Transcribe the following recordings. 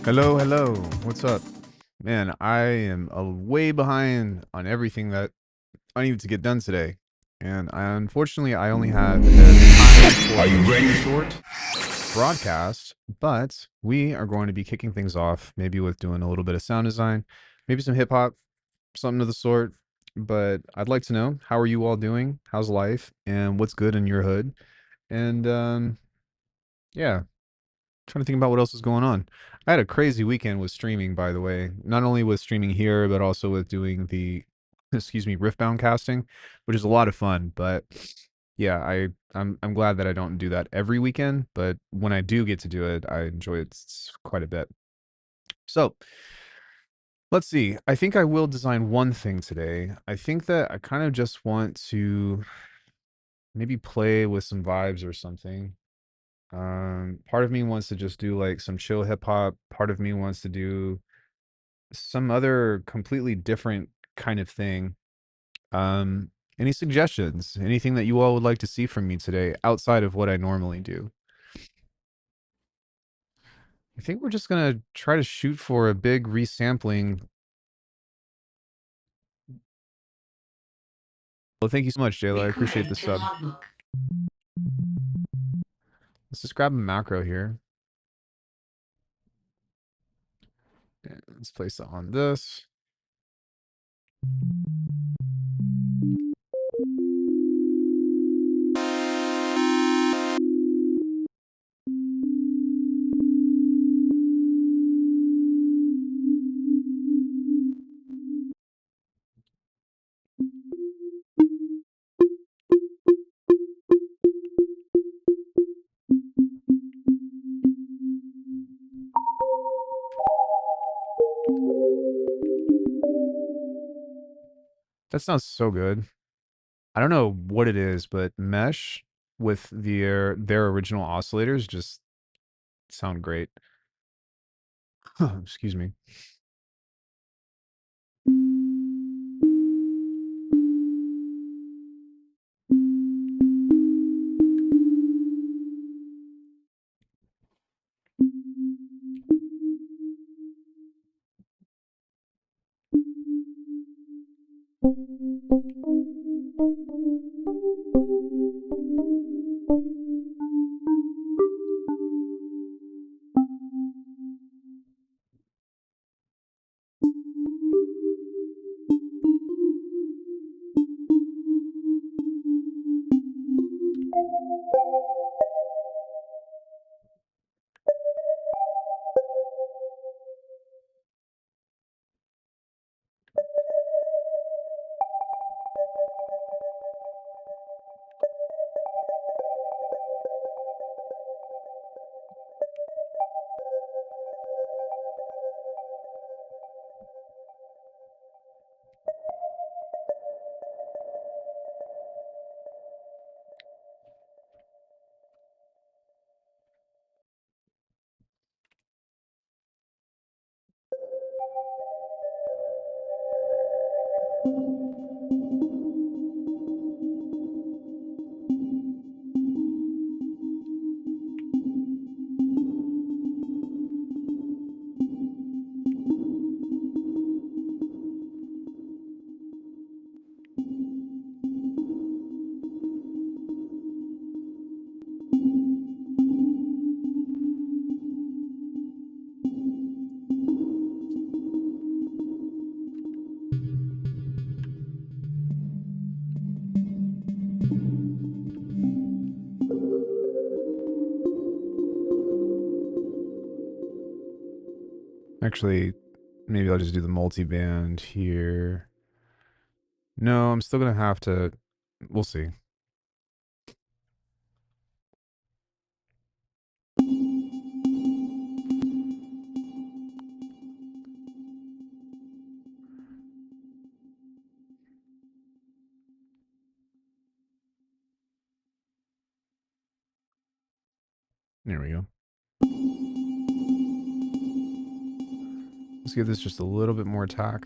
Hello, hello. What's up? Man, I am way behind on everything that I needed to get done today. And unfortunately, I only had time for a short broadcast, but we are going to be kicking things off, maybe with doing a little bit of sound design, maybe some hip hop, something of the sort. But I'd like to know, how are you all doing? How's life? And what's good in your hood? And yeah, trying to think about what else is going on. I had a crazy weekend with streaming, by the way. Not only with streaming here, but also with doing the, excuse me, Riftbound casting, which is a lot of fun. But yeah, I'm glad that I don't do that every weekend. But when I do get to do it, I enjoy it quite a bit. So let's see. I think I will design one thing today. I think that I kind of just want to maybe play with some vibes or something. Part of me wants to just do like some chill hip hop. Part of me wants to do some other completely different kind of thing. Any suggestions? Anything that you all would like to see from me today outside of what I normally do? I think we're just gonna try to shoot for a big resampling. Well, thank you so much, Jayla. I appreciate the sub. Let's just grab a macro here. And let's place it on this. That sounds so good. I don't know what it is, but mesh with their original oscillators just sound great. Excuse me. Actually, maybe I'll just do the multi-band here. No, I'm still going to have to, we'll see. There we go. Let's give this just a little bit more attack.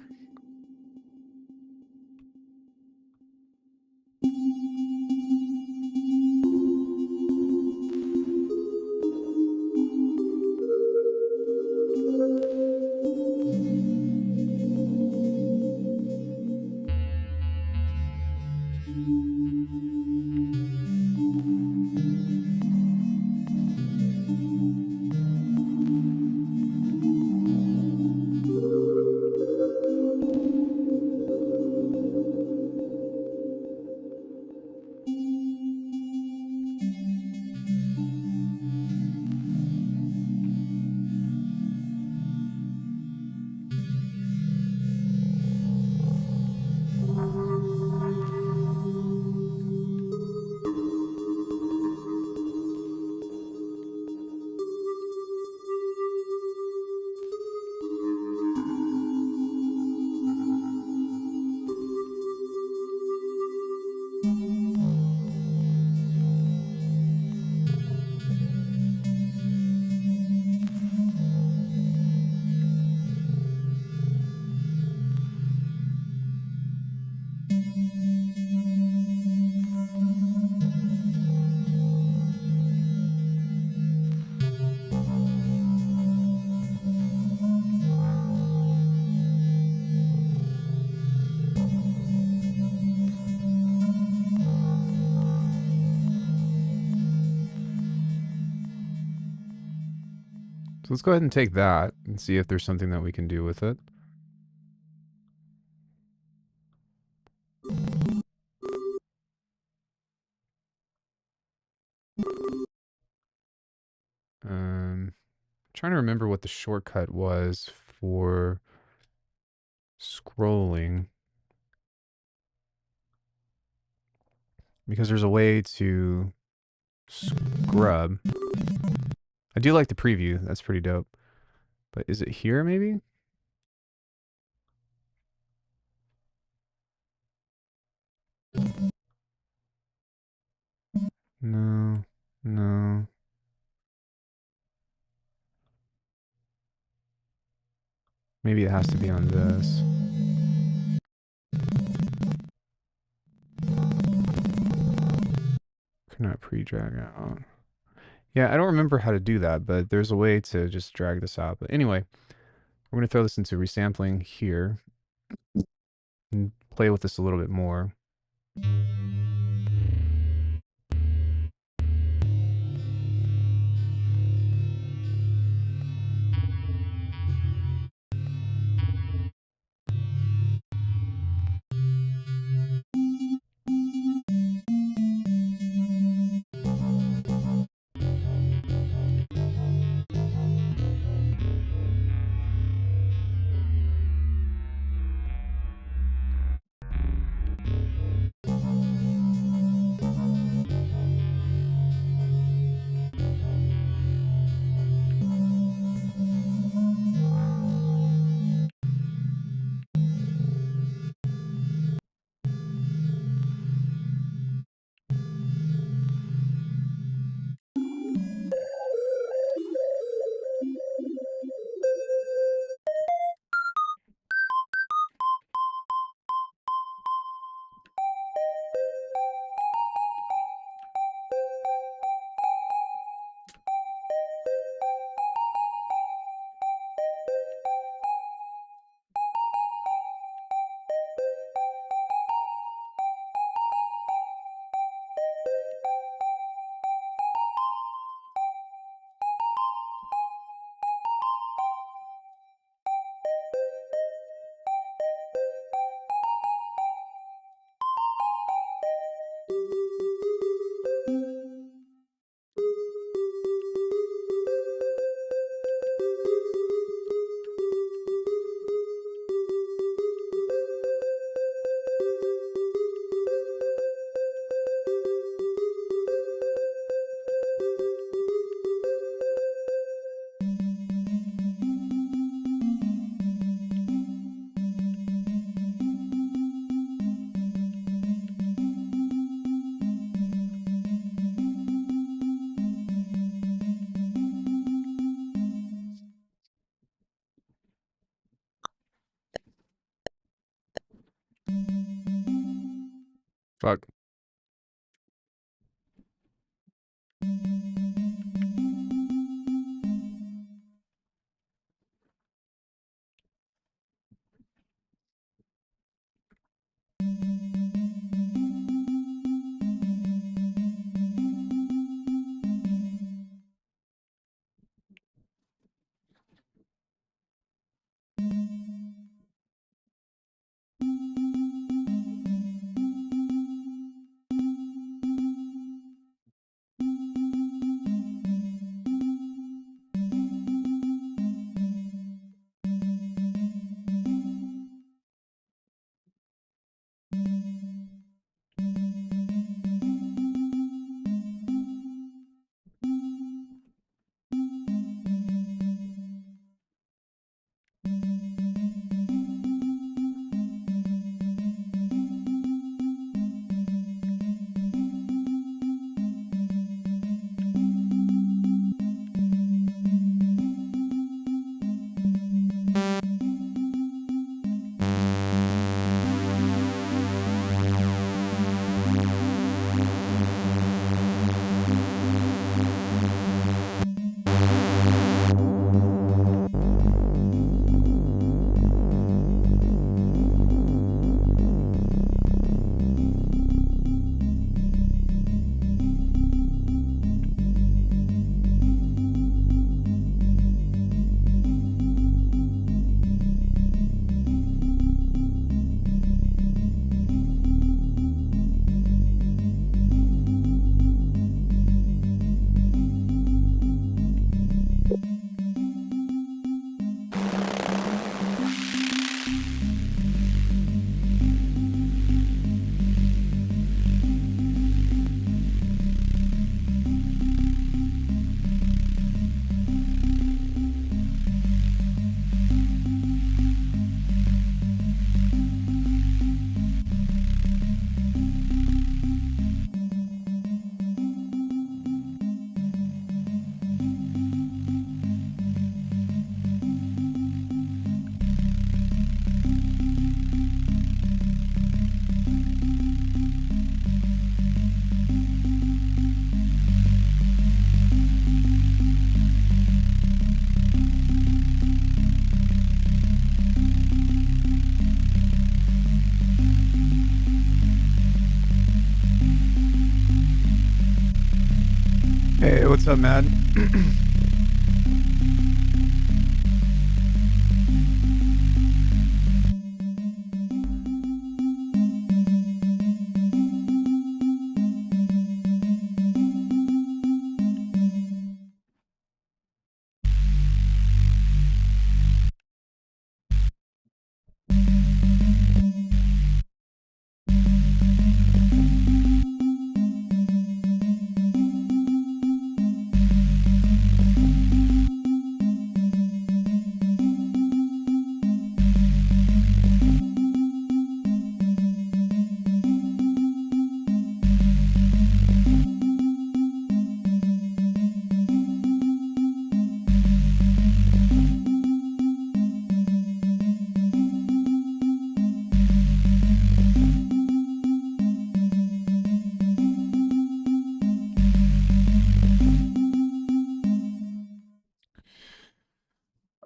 So let's go ahead and take that and see if there's something that we can do with it. Trying to remember what the shortcut was for scrolling, because there's a way to scrub. I do like the preview. That's pretty dope. But is it here maybe? No, no. Maybe it has to be on this. Could not pre-drag out. Yeah, I don't remember how to do that, but there's a way to just drag this out. But anyway, we're going to throw this into resampling here and play with this a little bit more. Fuck. Hey, what's up, Mad?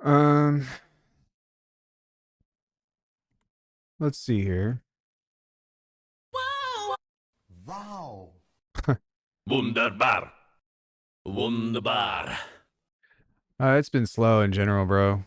Um, let's see here. Wow. Wunderbar. Wunderbar. It's been slow in general, bro.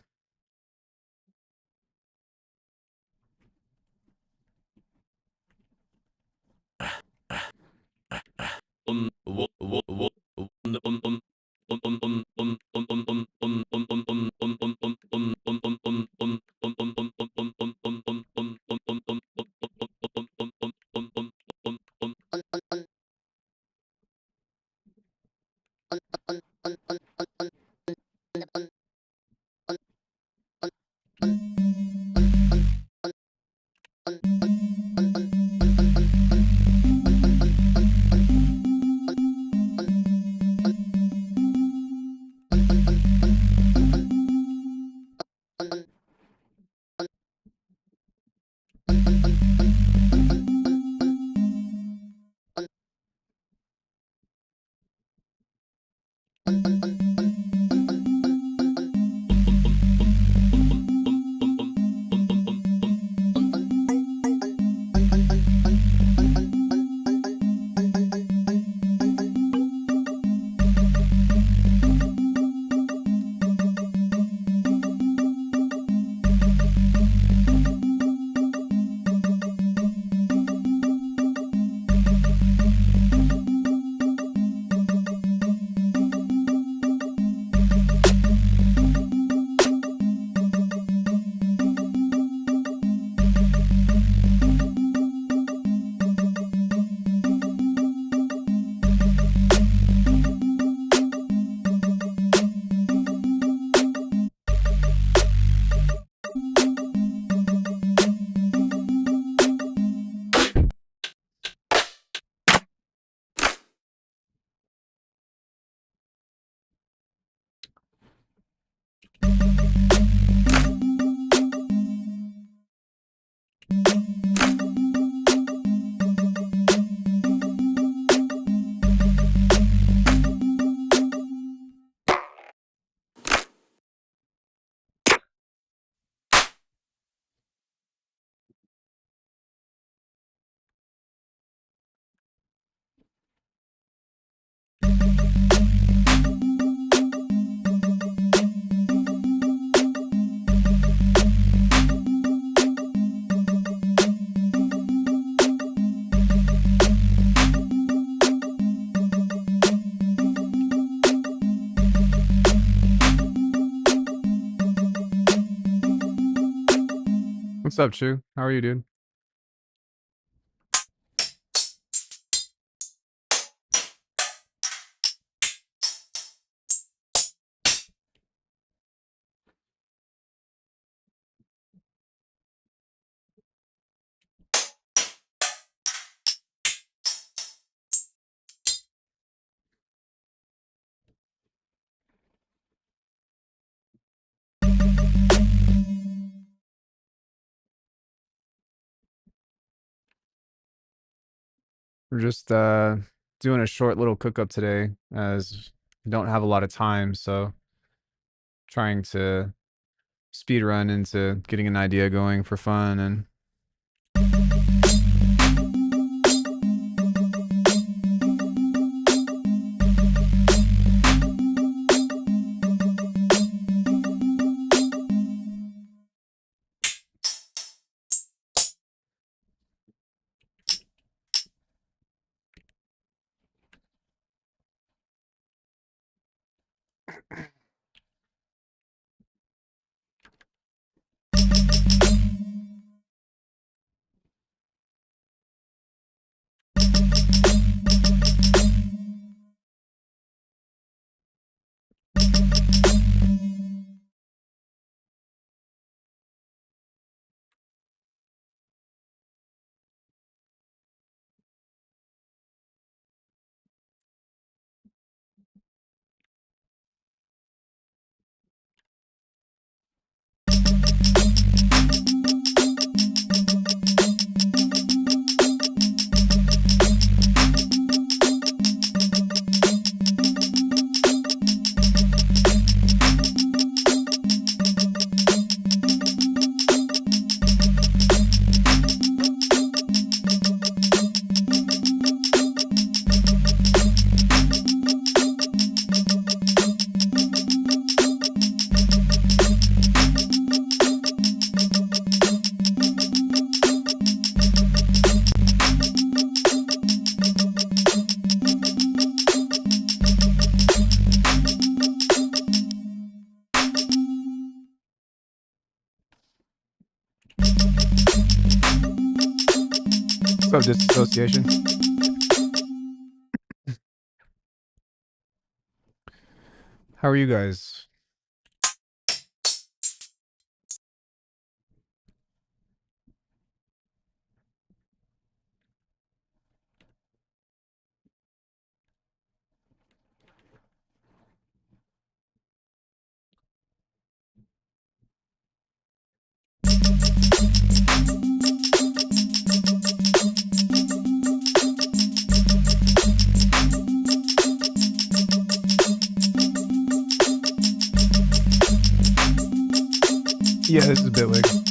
What's up, Chu? How are you, dude? We're just doing a short little cook up today as we don't have a lot of time, so trying to speed run into getting an idea going for fun and what's up, disassociation? How are you guys? Yeah, this is Bitwig.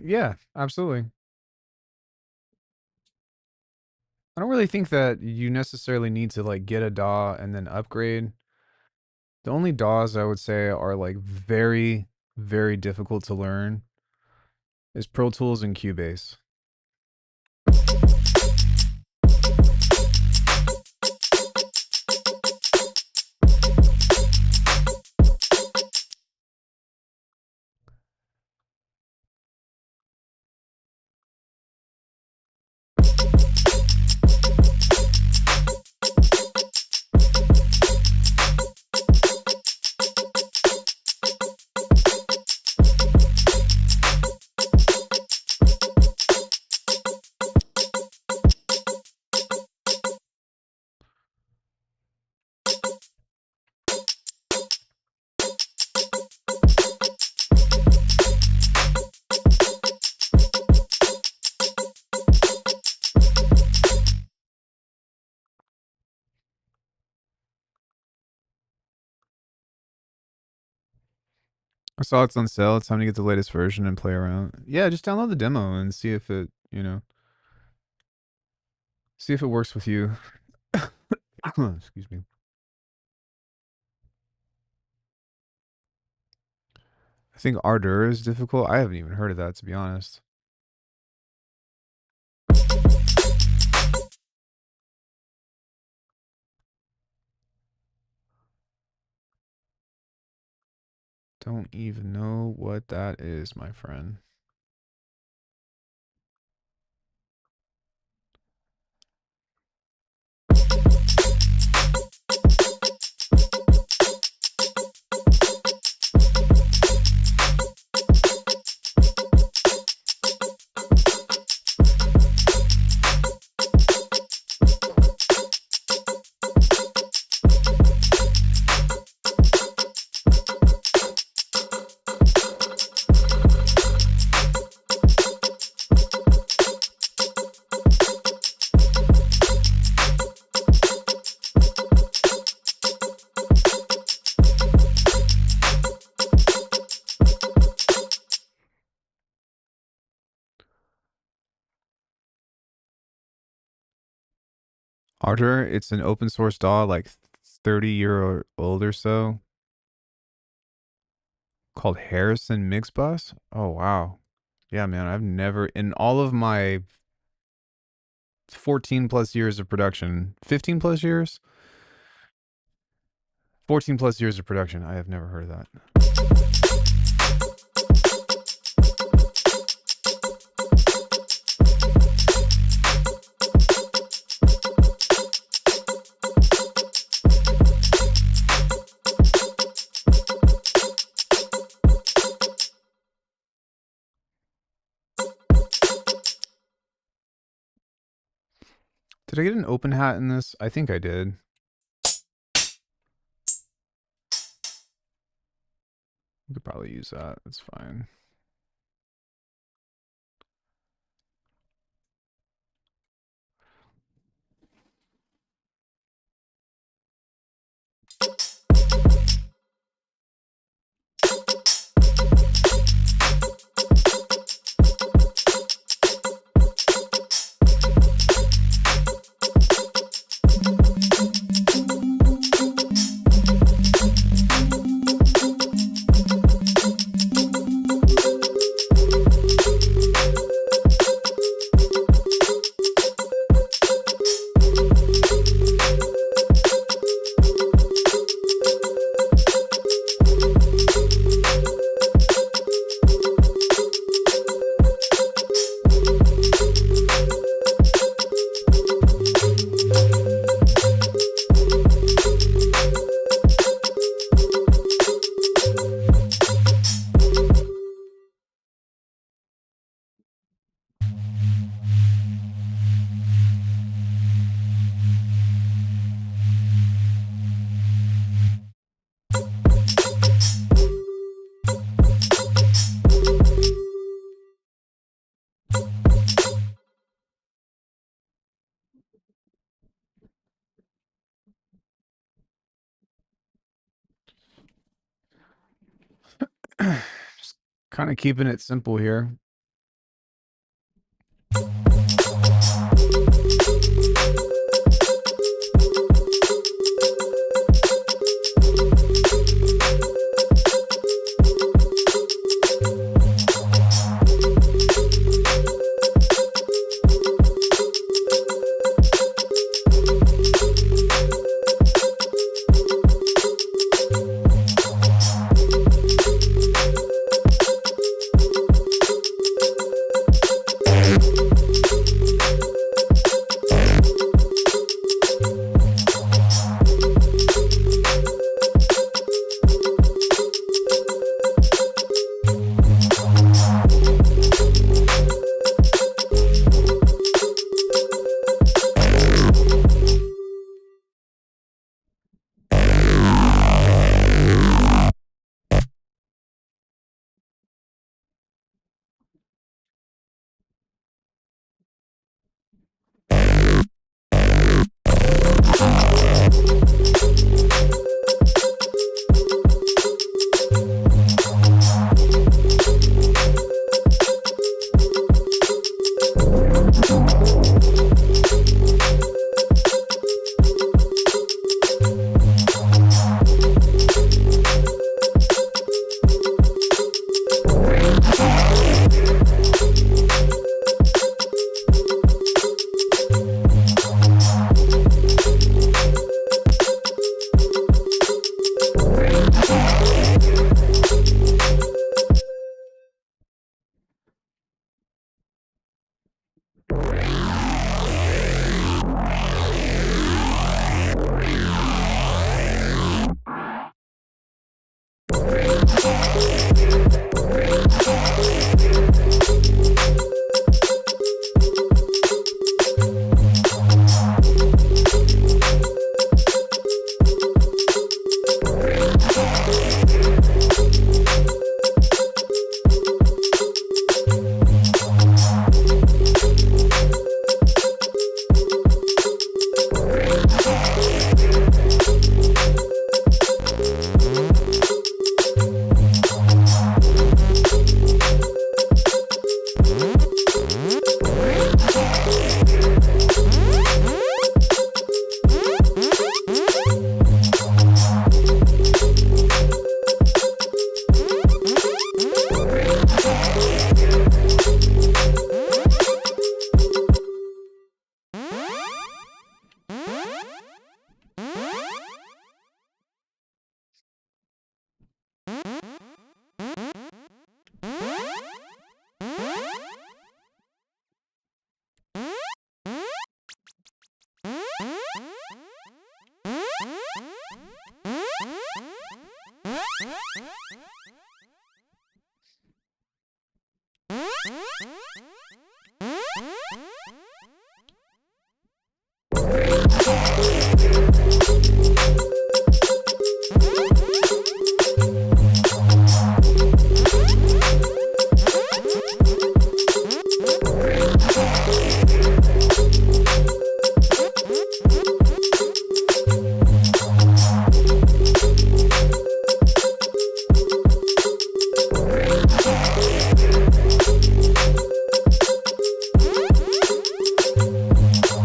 Yeah, absolutely. I don't really think that you necessarily need to like get a DAW and then upgrade. The only DAWs I would say are like very, very difficult to learn is Pro Tools and Cubase. I saw it's on sale. It's time to get the latest version and play around. Yeah, just download the demo and see if it, see if it works with you. Excuse me. I think Ardeur is difficult. I haven't even heard of that, to be honest. Don't even know what that is, my friend. Ardeur, it's an open source DAW, like 30-year old or so, called Harrison Mixbus. Oh, wow. Yeah, man, I've never, in all of my 14 plus years of production, 15 plus years, 14 plus years of production, I have never heard of that. Did I get an open hat in this? I think I did. We could probably use that. That's fine. Just kind of keeping it simple here.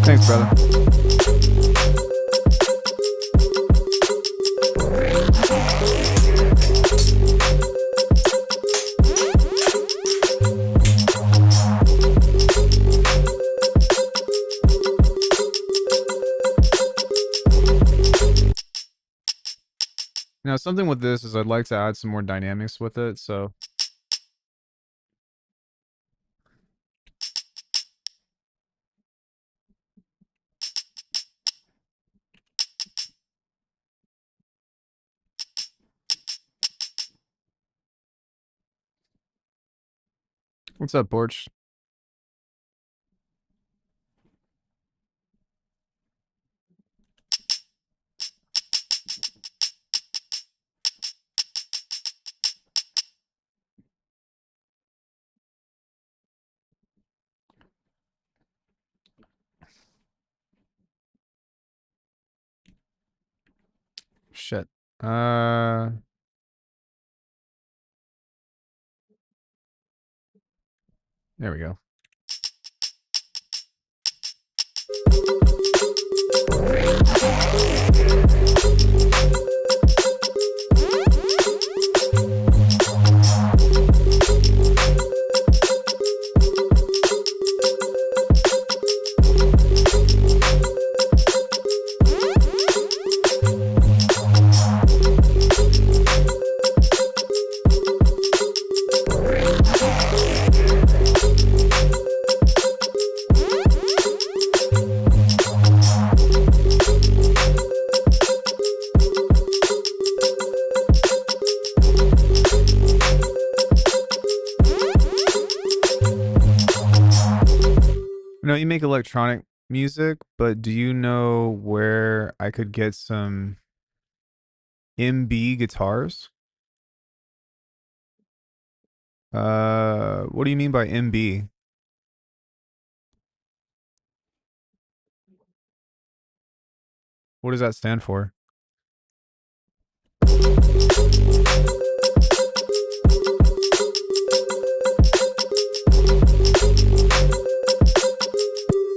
Thanks, brother. Now, something with this is I'd like to add some more dynamics with it, so. What's up, Porch? Shit. There we go. No, you make electronic music, but do you know where I could get some MB guitars? What do you mean by MB? What does that stand for?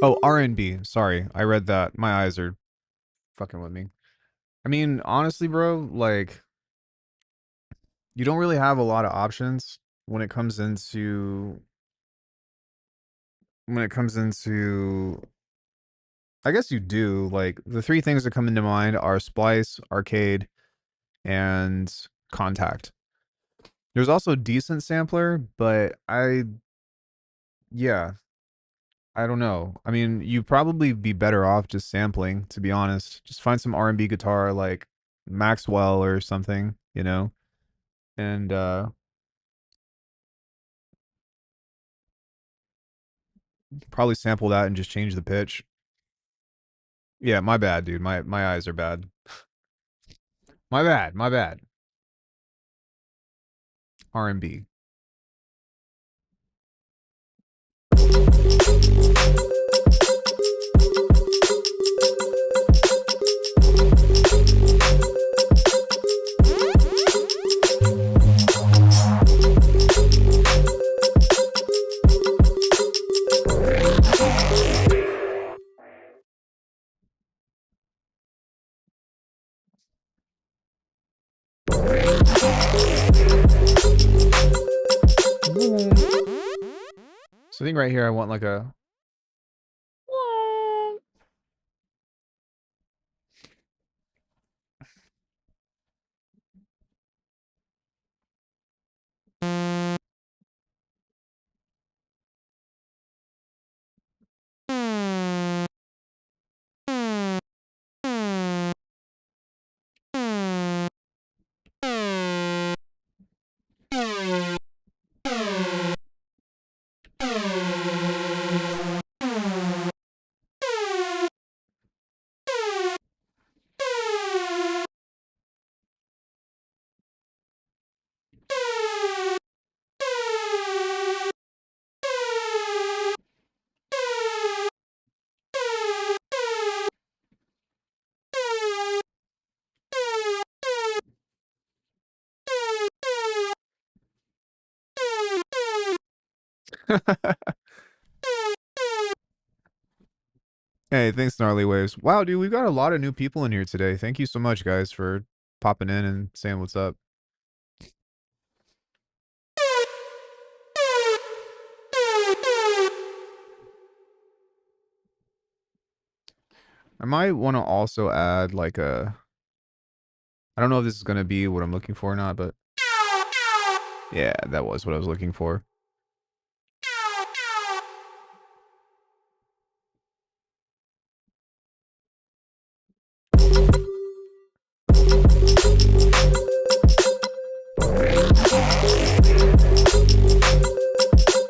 Oh, R&B. Sorry, I read that. My eyes are fucking with me. I mean, honestly, bro, like you don't really have a lot of options when it comes into when it comes into I guess you do. Like the three things that come into mind are Splice, Arcade, and Contact. There's also Decent Sampler, but yeah, I don't know. I mean, you'd probably be better off just sampling, to be honest. Just find some R&B guitar like Maxwell or something, you know, and probably sample that and just change the pitch. Yeah, my bad, dude. My eyes are bad. My bad. My bad. R&B. So I think right here I want like a Hey, thanks, Gnarly Waves. Wow, dude, we've got a lot of new people in here today. Thank you so much, guys, for popping in and saying what's up. I might want to also add like a... I don't know if this is going to be what I'm looking for or not, but... Yeah, that was what I was looking for.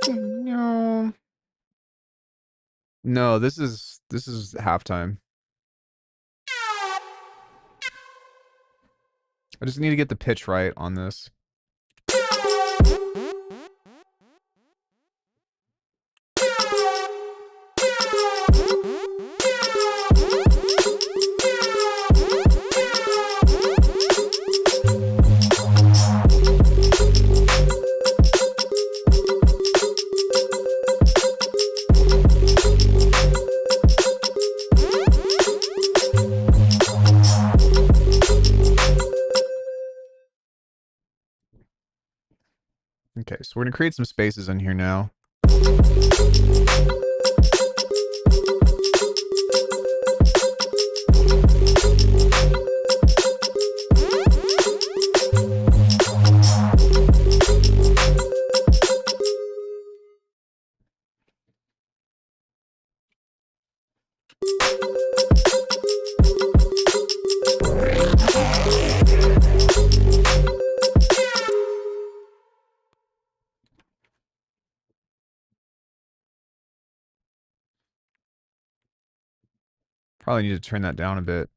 No. No, this is halftime. I just need to get the pitch right on this. Okay, so we're going to create some spaces in here now. Probably need to turn that down a bit.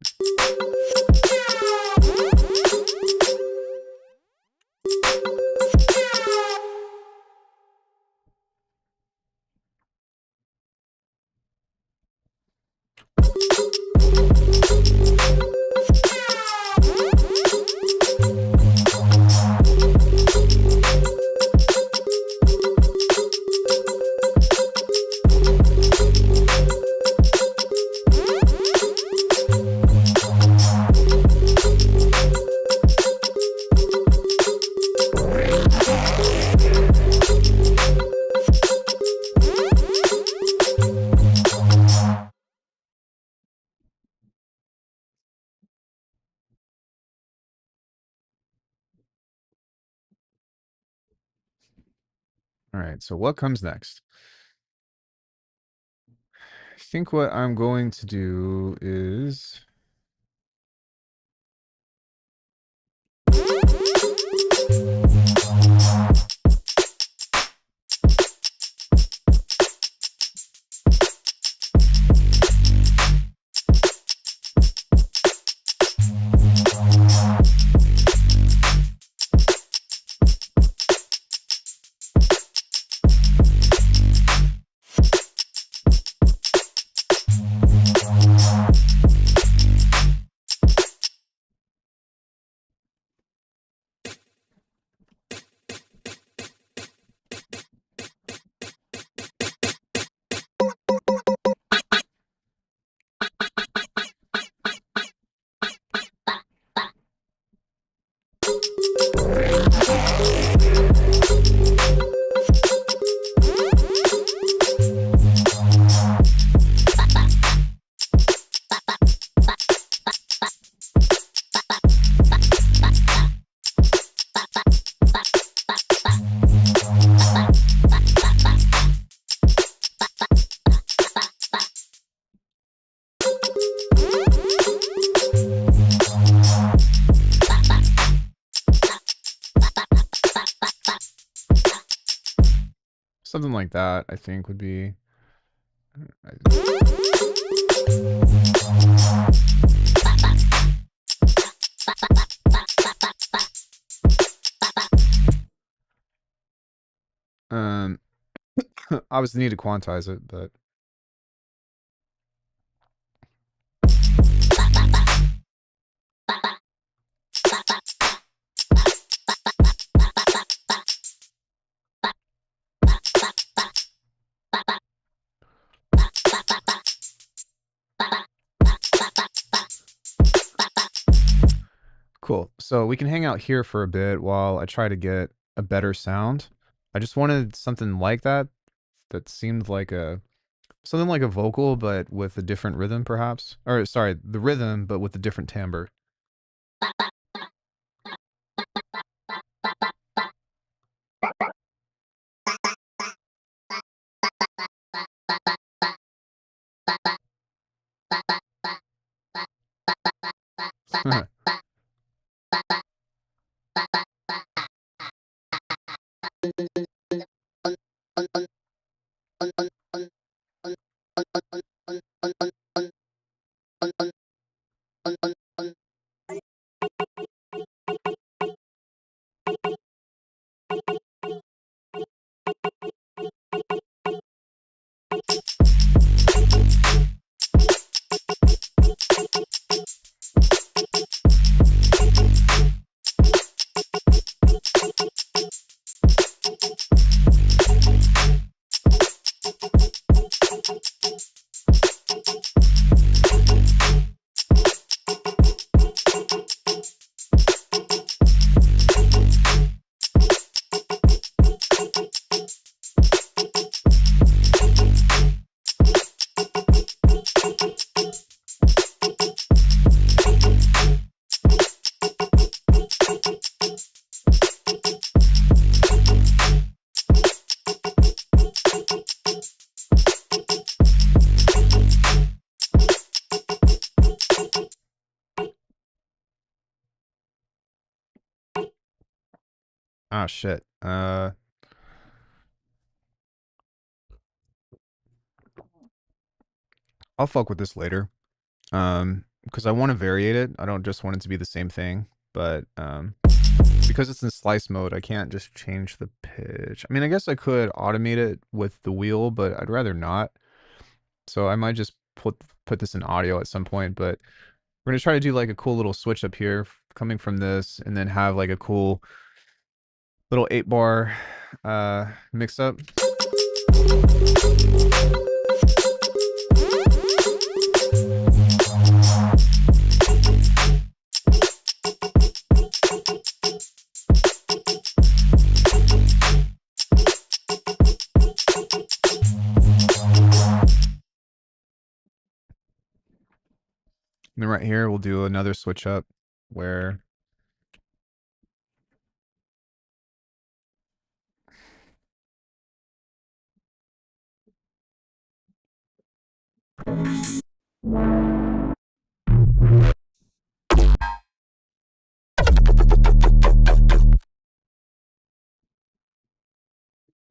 All right, so what comes next? I think what I'm going to do is... Something like that, I think, would be... obviously need to quantize it, but... Cool. So we can hang out here for a bit while I try to get a better sound. I just wanted something like that that seemed like a something like a vocal, but with a different rhythm, perhaps. Or sorry, the rhythm, but with a different timbre. Ah, shit. I'll fuck with this later. Because I want to variate it. I don't just want it to be the same thing. But because it's in slice mode, I can't just change the pitch. I mean, I guess I could automate it with the wheel, but I'd rather not. So I might just put this in audio at some point. But we're gonna try to do like a cool little switch up here coming from this, and then have like a cool little 8-bar mix up. And then right here, we'll do another switch up where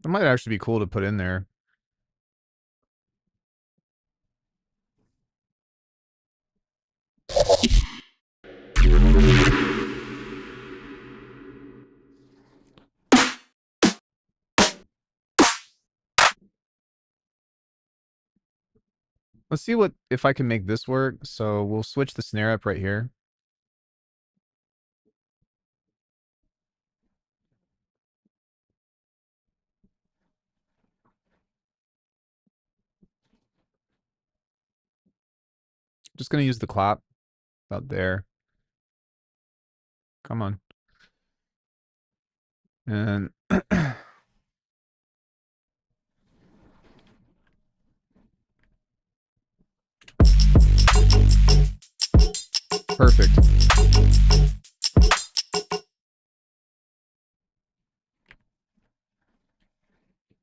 it might actually be cool to put in there. Let's see if I can make this work. So we'll switch the snare up right here. Just gonna use the clap about there. Come on. And perfect.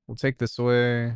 We'll take this away.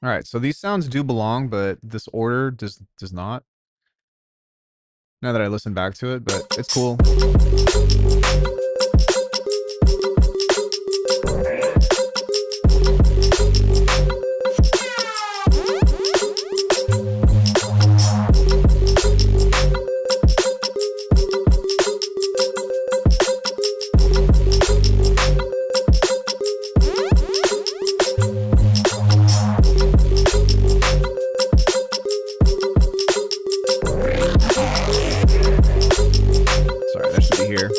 All right, so these sounds do belong, but this order does not. Now that I listen back to it, but it's cool. Sorry, that should be here.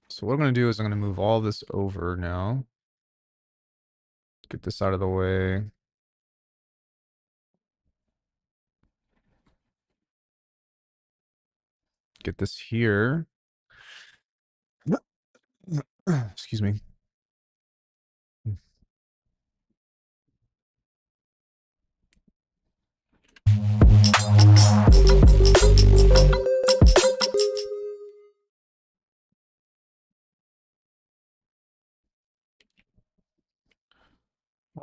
So what I'm going to do is I'm going to move all this over now. Get this out of the way. Get this here. Excuse me.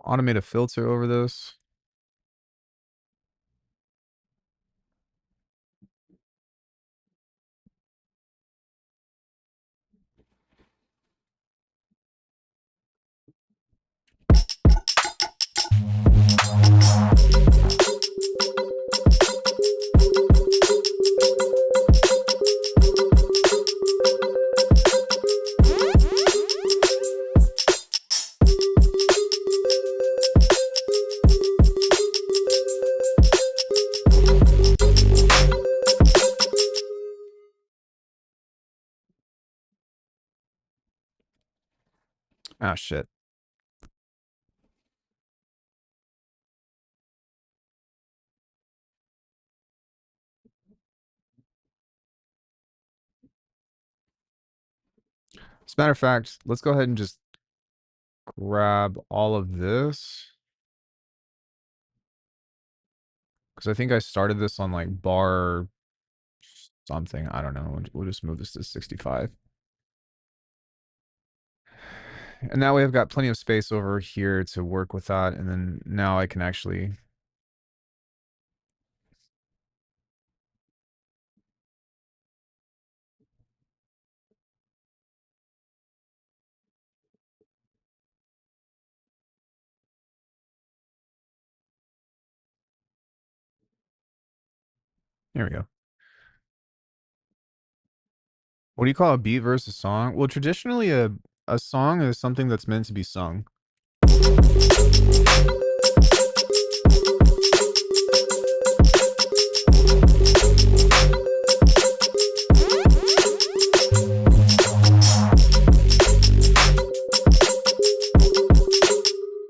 Automate a filter over this. Ah, shit. As a matter of fact, let's go ahead and just grab all of this. Because I think I started this on like bar something. I don't know. We'll just move this to 65. And now we've got plenty of space over here to work with that. And then now I can actually... There we go. What do you call a beat versus song? Well, traditionally a song is something that's meant to be sung.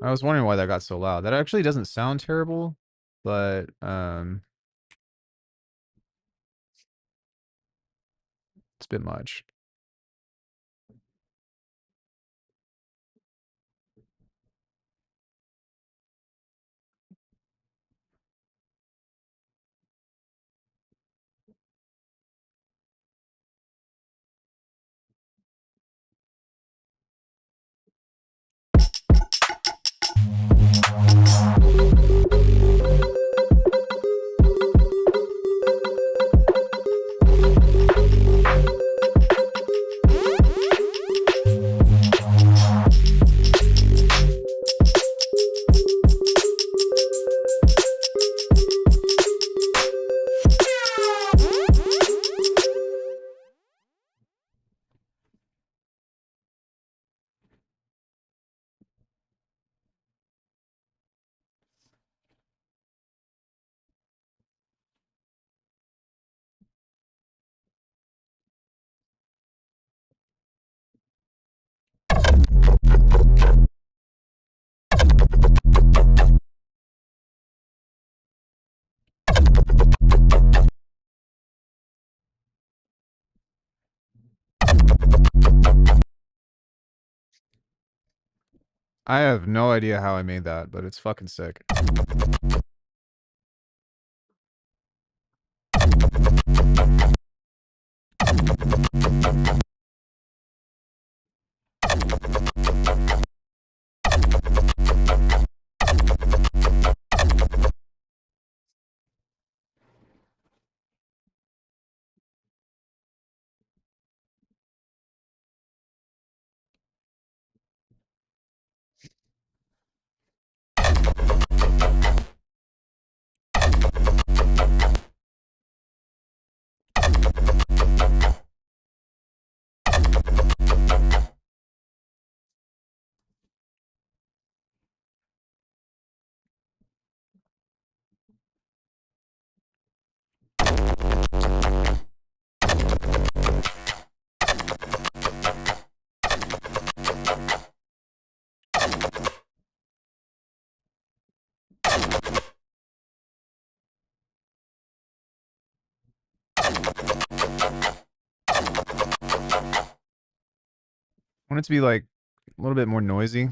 I was wondering why that got so loud. That actually doesn't sound terrible, but it's a bit much. I have no idea how I made that, but it's fucking sick. I want it to be like a little bit more noisy.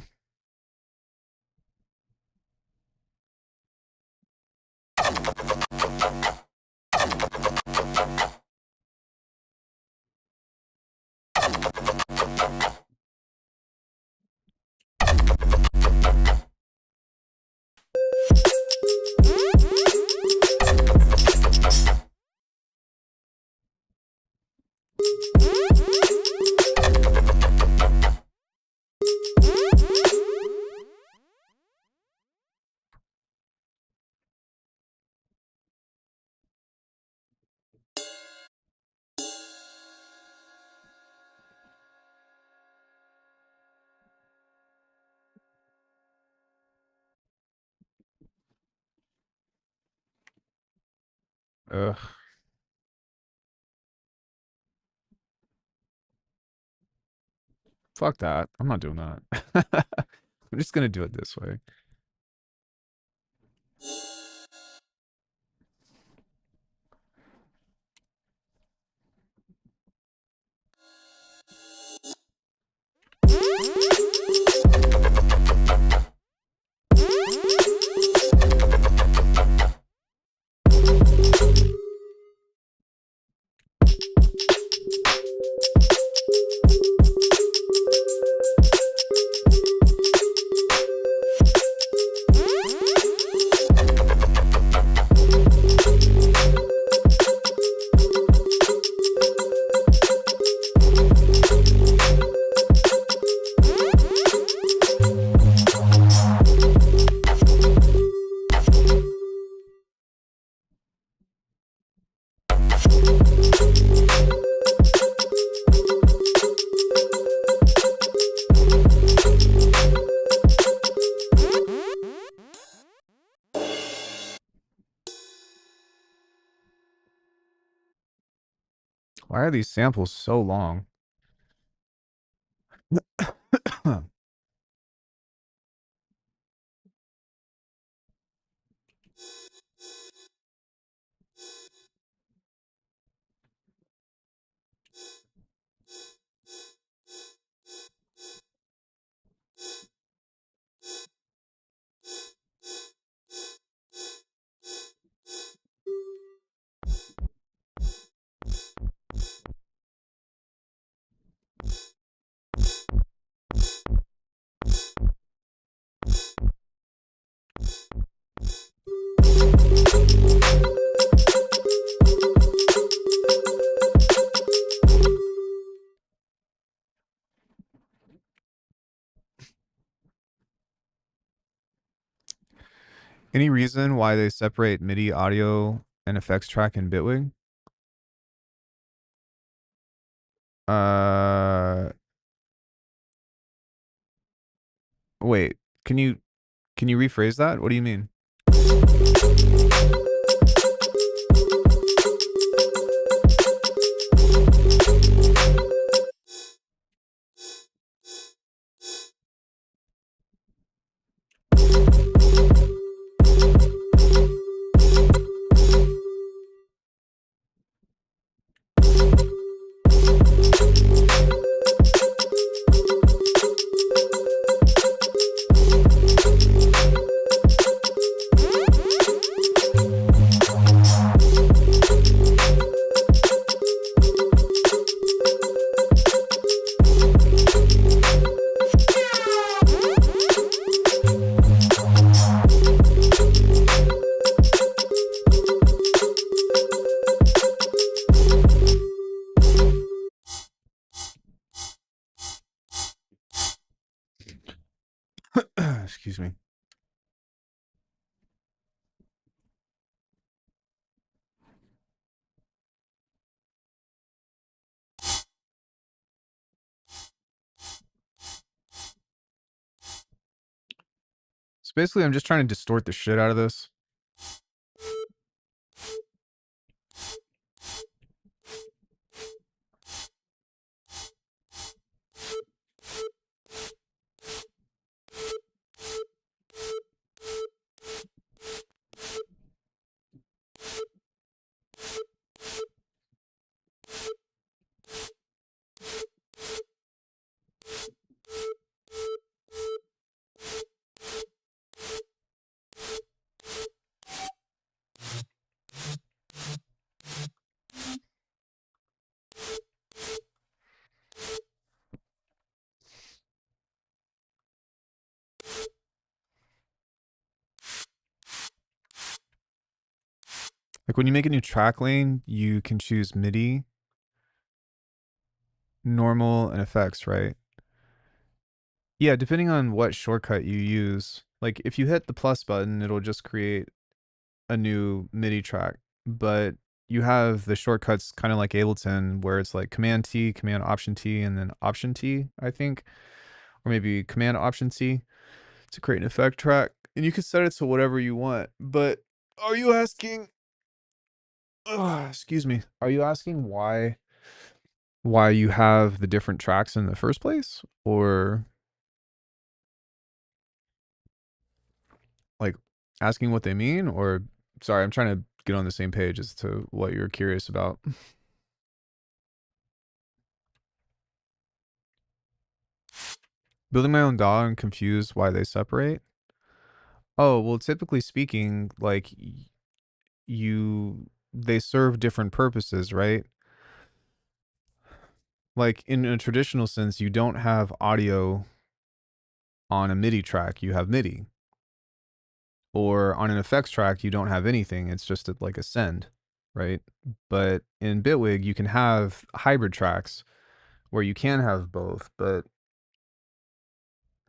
Ugh. Fuck that. I'm not doing that. I'm just gonna do it this way. Why are these samples so long? Any reason why they separate MIDI audio and effects track in Bitwig? Uh, wait. Can you rephrase that? What do you mean? Excuse me. So basically, I'm just trying to distort the shit out of this. Like when you make a new track lane, you can choose MIDI, normal, and effects, right? Yeah, depending on what shortcut you use. Like if you hit the plus button, it'll just create a new MIDI track. But you have the shortcuts kind of like Ableton where it's like Command T, Command Option T, and then Option T, I think. Or maybe Command Option T to create an effect track. And you can set it to whatever you want. But are you asking excuse me. Are you asking why you have the different tracks in the first place? Or like asking what they mean? Or sorry, I'm trying to get on the same page as to what you're curious about. Building my own DAW and confused why they separate. Oh, well, typically speaking, like they serve different purposes, right? Like in a traditional sense, you don't have audio on a MIDI track, you have MIDI. Or on an effects track, you don't have anything. It's just like a send, right? But in Bitwig, you can have hybrid tracks where you can have both. But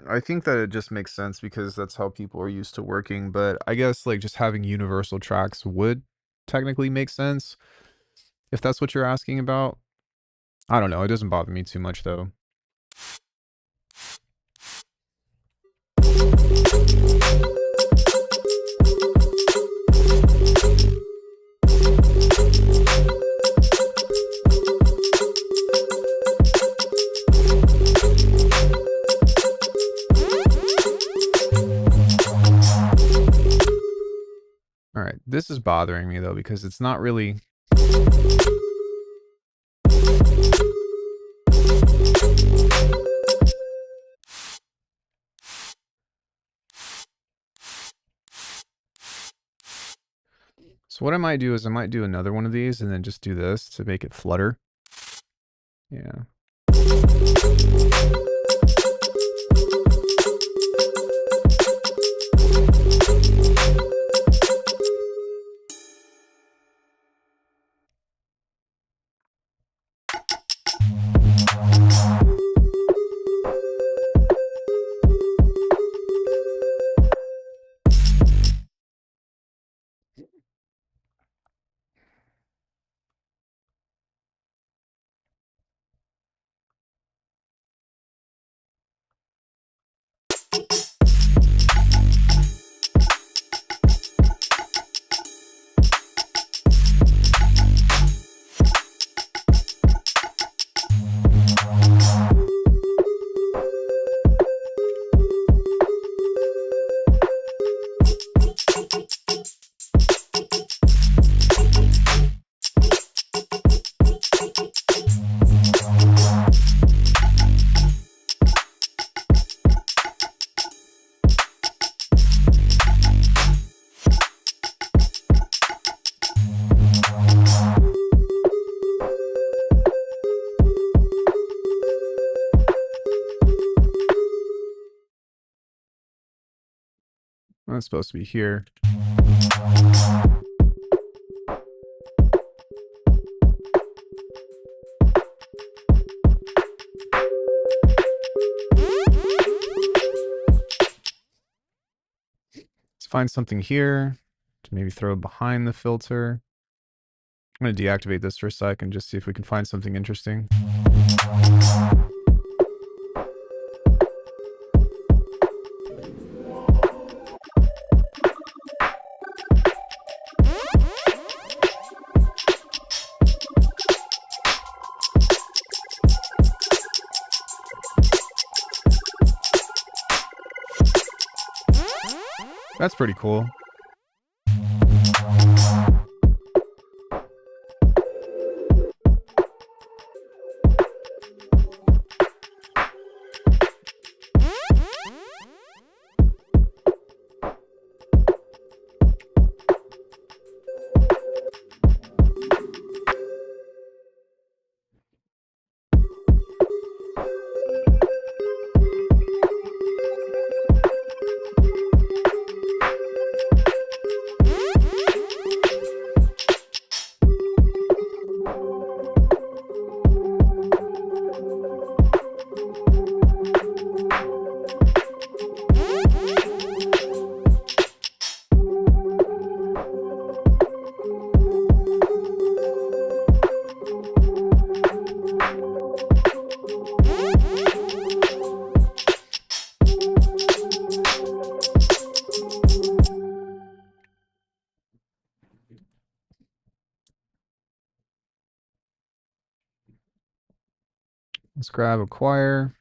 I think that it just makes sense because that's how people are used to working. But I guess like just having universal tracks would technically make sense if that's what you're asking about. I don't know. It doesn't bother me too much though. All right. This is bothering me though because it's not really. So what I might do is I might do another one of these and then just do this to make it flutter. Yeah. That's supposed to be here. find something here to maybe throw behind the filter. I'm going to deactivate this for a sec and just see if we can find something interesting. That's pretty cool. Let's grab acquire.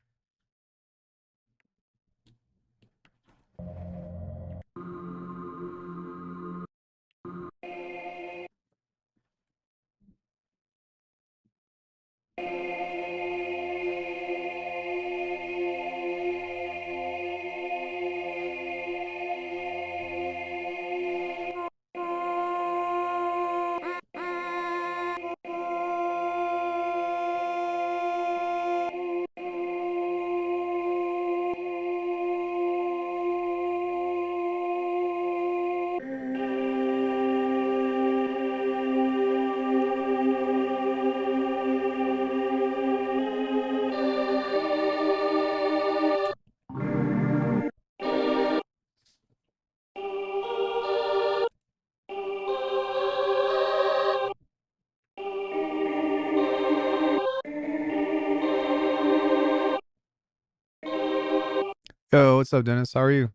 Yo, what's up, Dennis? How are you?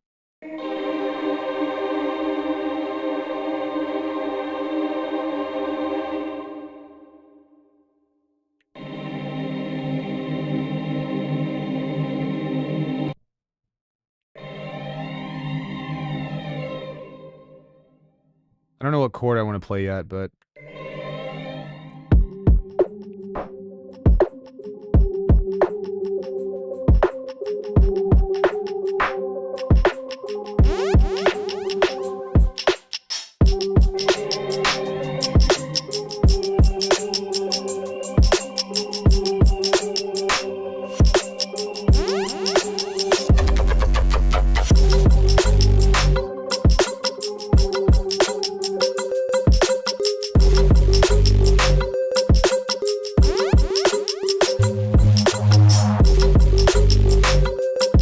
I don't know what chord I want to play yet, but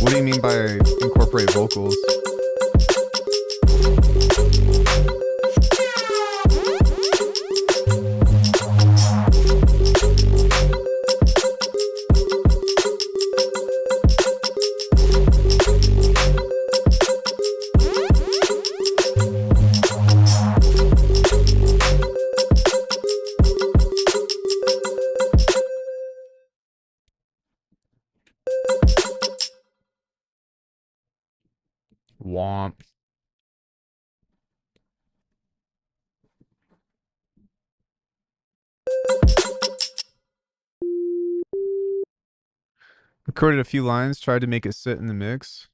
what do you mean by incorporate vocals? Womp. Recorded a few lines, tried to make it sit in the mix.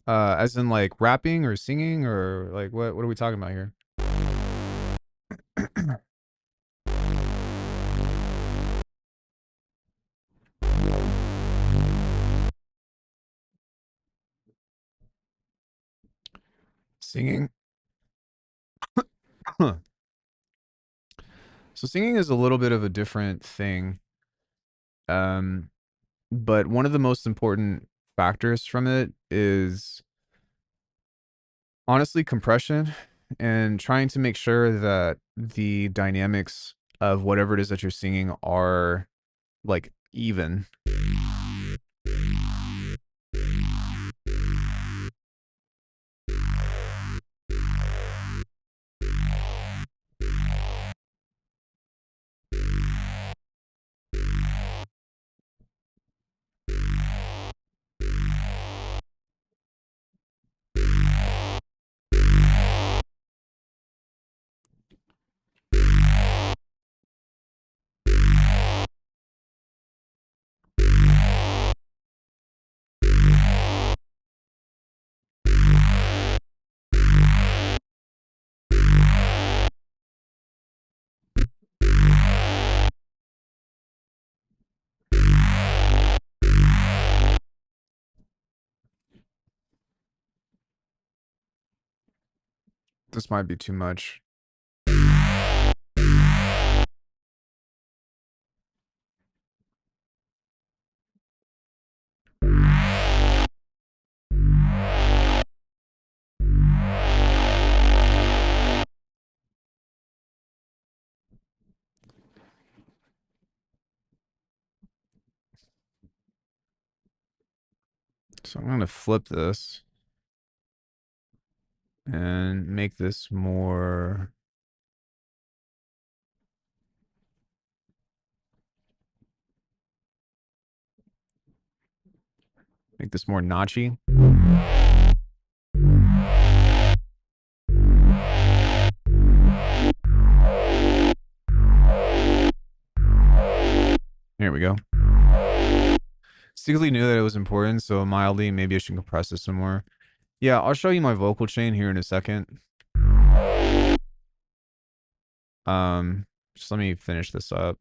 As in like rapping or singing or like what are we talking about here? Singing? Huh. So singing is a little bit of a different thing. But one of the most important factors from it is honestly compression and trying to make sure that the dynamics of whatever it is that you're singing are like even. This might be too much. So I'm going to flip this and make this more. Make this more notchy. Here we go. Secretly knew that it was important, so mildly, maybe I should compress this some more. Yeah, I'll show you my vocal chain here in a second. Just let me finish this up.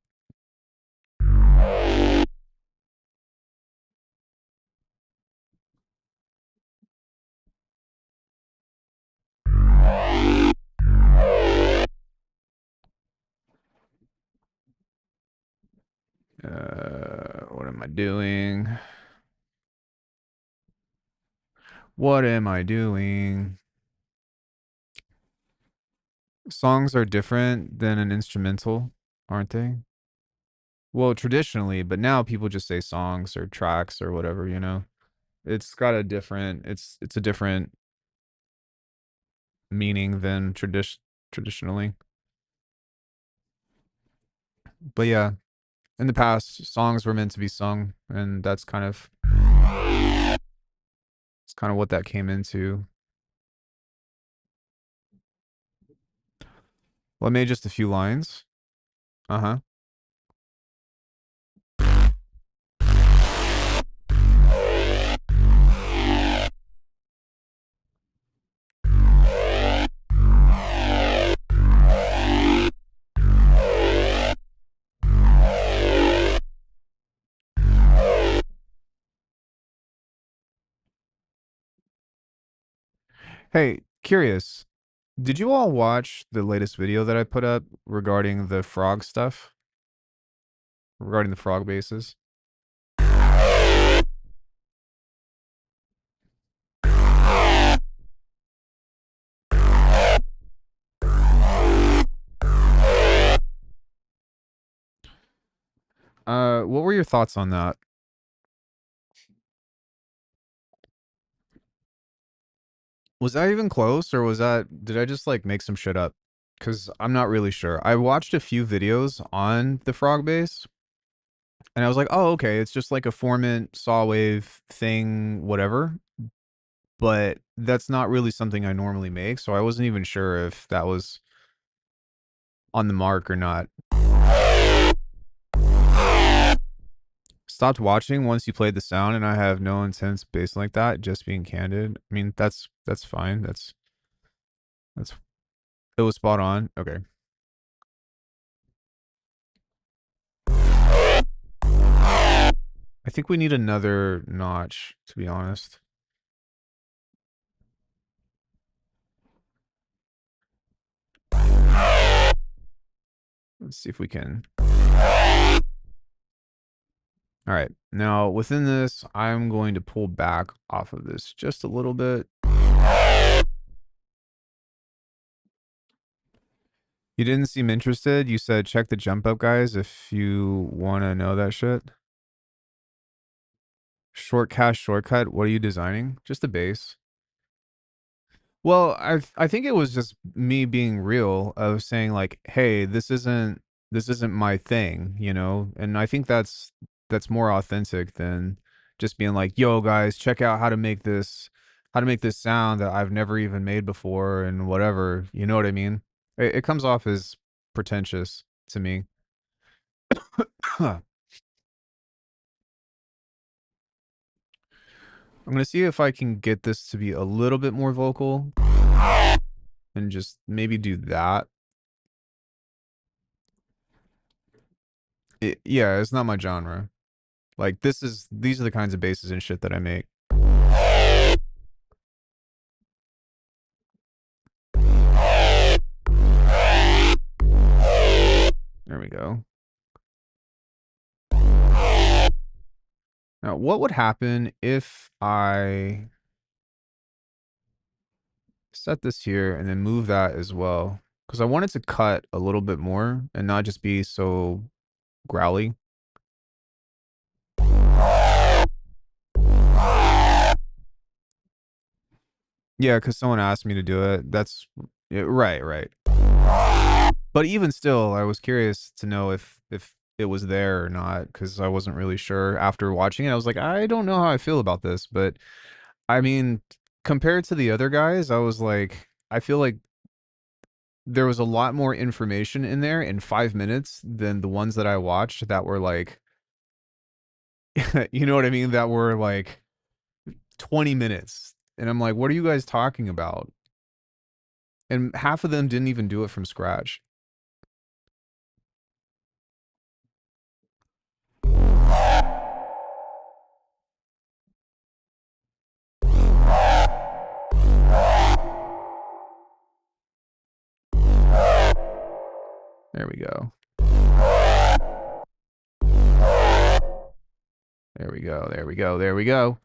What am I doing? What am I doing? Songs are different than an instrumental, aren't they? Well, traditionally, but now people just say songs or tracks or whatever, you know. It's got a different it's a different meaning than traditionally. But yeah, in the past, songs were meant to be sung, and that's kind of it's kind of what that came into. Well, I made just a few lines. Uh-huh. Hey, curious. Did you all watch the latest video that I put up regarding the frog stuff? Regarding the frog bases? What were your thoughts on that? Was that even close, or was that did I just like make some shit up? Because I'm not really sure. I watched a few videos on the frog bass, and I was like, oh, okay, it's just like a formant saw wave thing, whatever. But that's not really something I normally make, so I wasn't even sure if that was on the mark or not. Stopped watching once you played the sound, and I have no intense bass like that. Just being candid. I mean, that's fine. That's it was spot on. Okay. I think we need another notch, to be honest. Let's see if we can. All right. Now, within this, I'm going to pull back off of this just a little bit. You didn't seem interested. You said check the jump up, guys, if you want to know that shit. Shortcast shortcut. What are you designing? Just a bass. Well, I think it was just me being real of saying like, "Hey, this isn't my thing," you know? And I think that's more authentic than just being like, "Yo, guys, check out how to make this sound that I've never even made before and whatever." You know what I mean? It comes off as pretentious to me. I'm gonna see if I can get this to be a little bit more vocal and just maybe do that. Yeah, it's not my genre. Like these are the kinds of basses and shit that I make. There we go. Now, what would happen if I set this here and then move that as well? Because I want it to cut a little bit more and not just be so growly. Yeah, because someone asked me to do it. That's yeah, right, right. But even still, I was curious to know if it was there or not because I wasn't really sure after watching it. I was like, I don't know how I feel about this, but I mean, compared to the other guys, I was like, I feel like there was a lot more information in there in 5 minutes than the ones that I watched that were like, you know what I mean? That were like 20 minutes. And I'm like, what are you guys talking about? And half of them didn't even do it from scratch. There we go. There we go. There we go. There we go.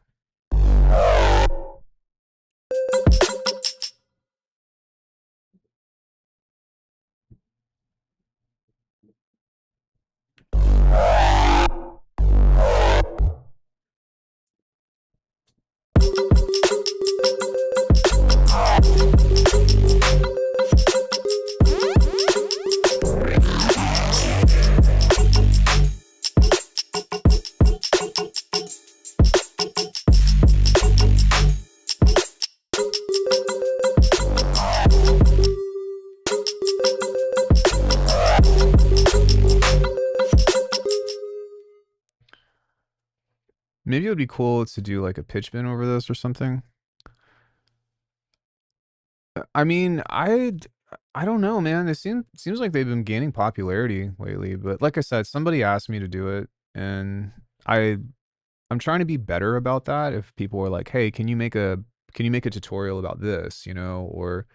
Maybe it would be cool to do like a pitch bend over this or something. I mean, I don't know, man. It seems like they've been gaining popularity lately, but like I said, somebody asked me to do it and I I'm trying to be better about that. If people are like, "Hey, can you make a tutorial about this?" you know, or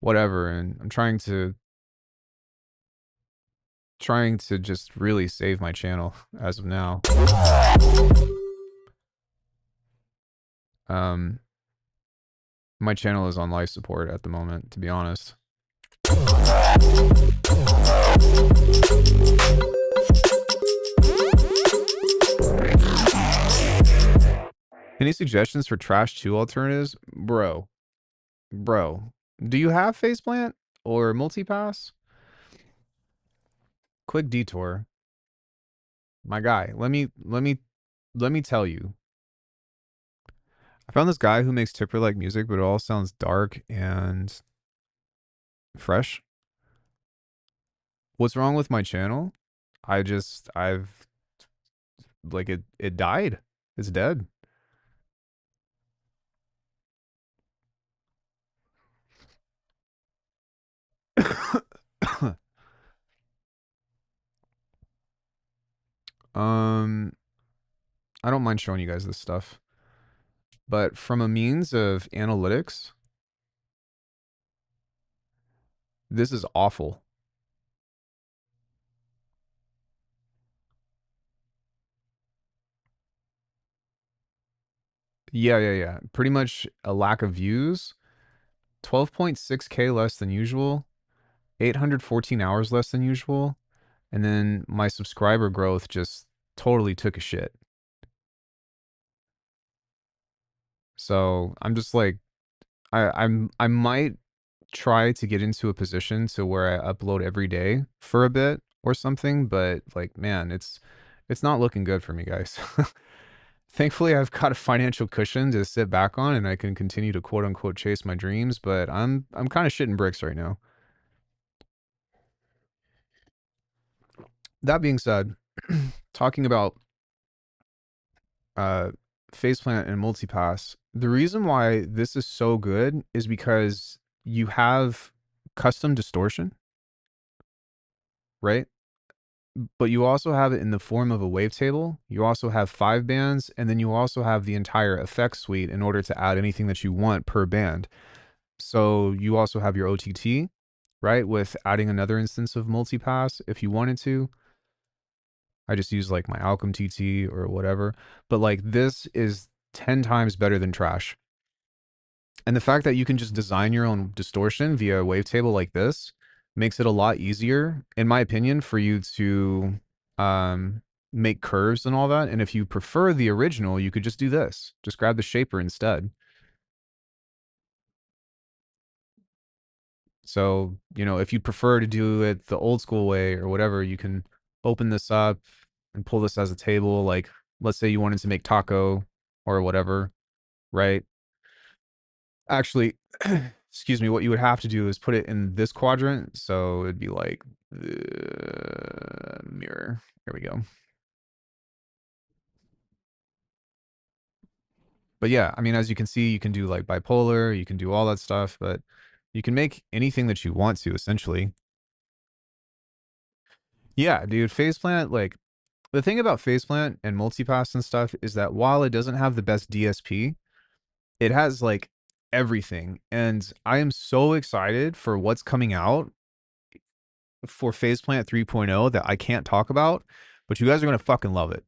whatever, and I'm trying to just really save my channel as of now. Um my channel is on life support at the moment, to be honest. Any suggestions for Trash 2 alternatives? Bro, do you have Faceplant or Multipass? Quick detour. My guy, let me tell you. I found this guy who makes Tipper-like music, but it all sounds dark and fresh. What's wrong with my channel? I've like it died. It's dead. um I don't mind showing you guys this stuff. But from a means of analytics, this is awful. Yeah. Pretty much a lack of views, 12.6K less than usual, 814 hours less than usual, and then my subscriber growth just totally took a shit. So I'm just like, I might try to get into a position to where I upload every day for a bit or something, but like, man, it's not looking good for me, guys. Thankfully, I've got a financial cushion to sit back on and I can continue to quote unquote chase my dreams, but I'm kind of shitting bricks right now. That being said, talking about uh faceplant and multipass, the reason why this is so good is because you have custom distortion, right? But you also have it in the form of a wavetable. You also have 5 bands, and then you also have the entire effects suite in order to add anything that you want per band. So you also have your OTT, right? With adding another instance of multipass if you wanted to. I just use like my Alchem TT or whatever. But like this is 10 times better than trash. And the fact that you can just design your own distortion via a wavetable like this makes it a lot easier, in my opinion, for you to make curves and all that. And if you prefer the original, you could just do this. Just grab the shaper instead. So, you know, if you prefer to do it the old school way or whatever, you can open this up and pull this as a table. Like, let's say you wanted to make taco or whatever, right? Actually, excuse me, what you would have to do is put it in this quadrant. So it'd be like the mirror. There we go. But yeah, I mean, as you can see, you can do like bipolar, you can do all that stuff, but you can make anything that you want to essentially. Yeah, dude, faceplant, like the thing about faceplant and multipass and stuff is that while it doesn't have the best DSP, it has like everything. And I am so excited for what's coming out for faceplant 3.0 that I can't talk about, but you guys are going to fucking love it.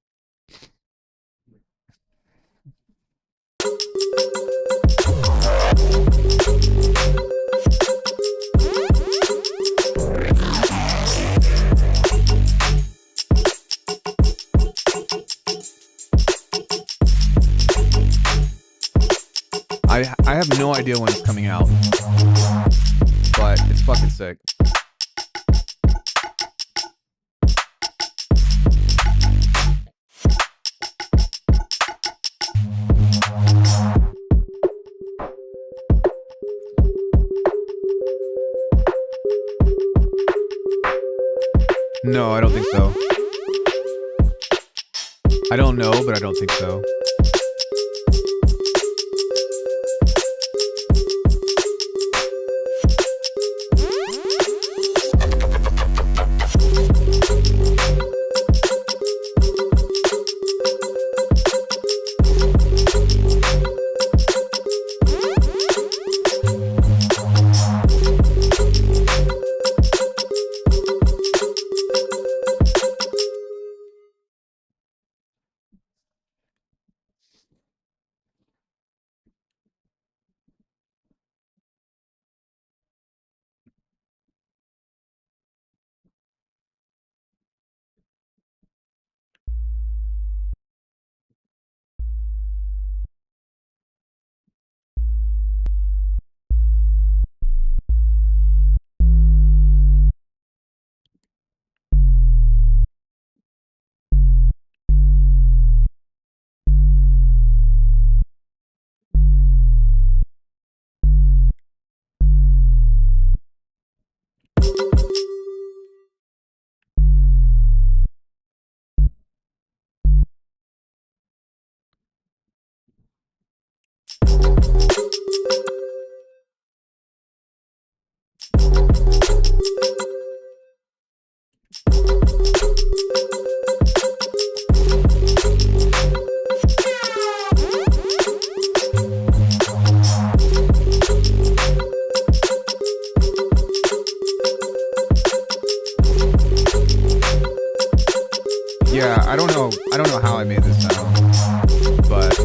I have no idea when it's coming out, but it's fucking sick. No, I don't think so. I don't know, but I don't think so. Yeah, I don't know how I made this sound, but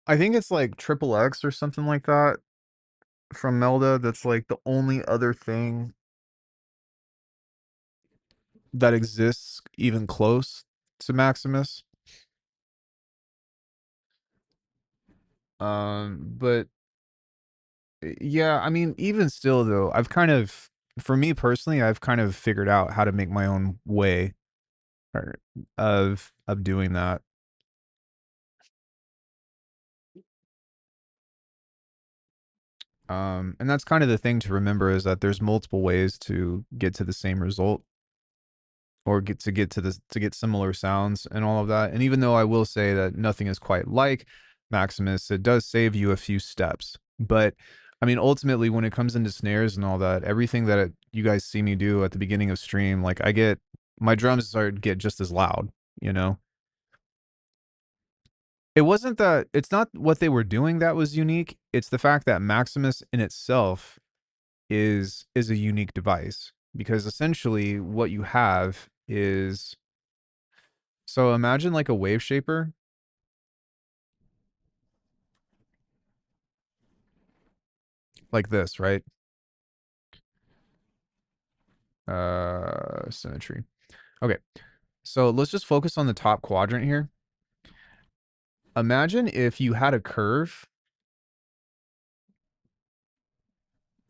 I think it's like triple X or something like that from Melda. That's like the only other thing that exists even close to Maximus. But yeah, I mean, even still though, for me personally, I've kind of figured out how to make my own way or of doing that. And that's kind of the thing to remember is that there's multiple ways to get to the same result or to get similar sounds and all of that. And even though I will say that nothing is quite like Maximus, it does save you a few steps. But I mean, ultimately, when it comes into snares and all that, everything that you guys see me do at the beginning of stream, like my drums get just as loud, you know? It's not what they were doing that was unique. It's the fact that Maximus in itself is a unique device because essentially what you have is so imagine like a wave shaper like this, right? Symmetry. Okay. So let's just focus on the top quadrant here. Imagine if you had a curve.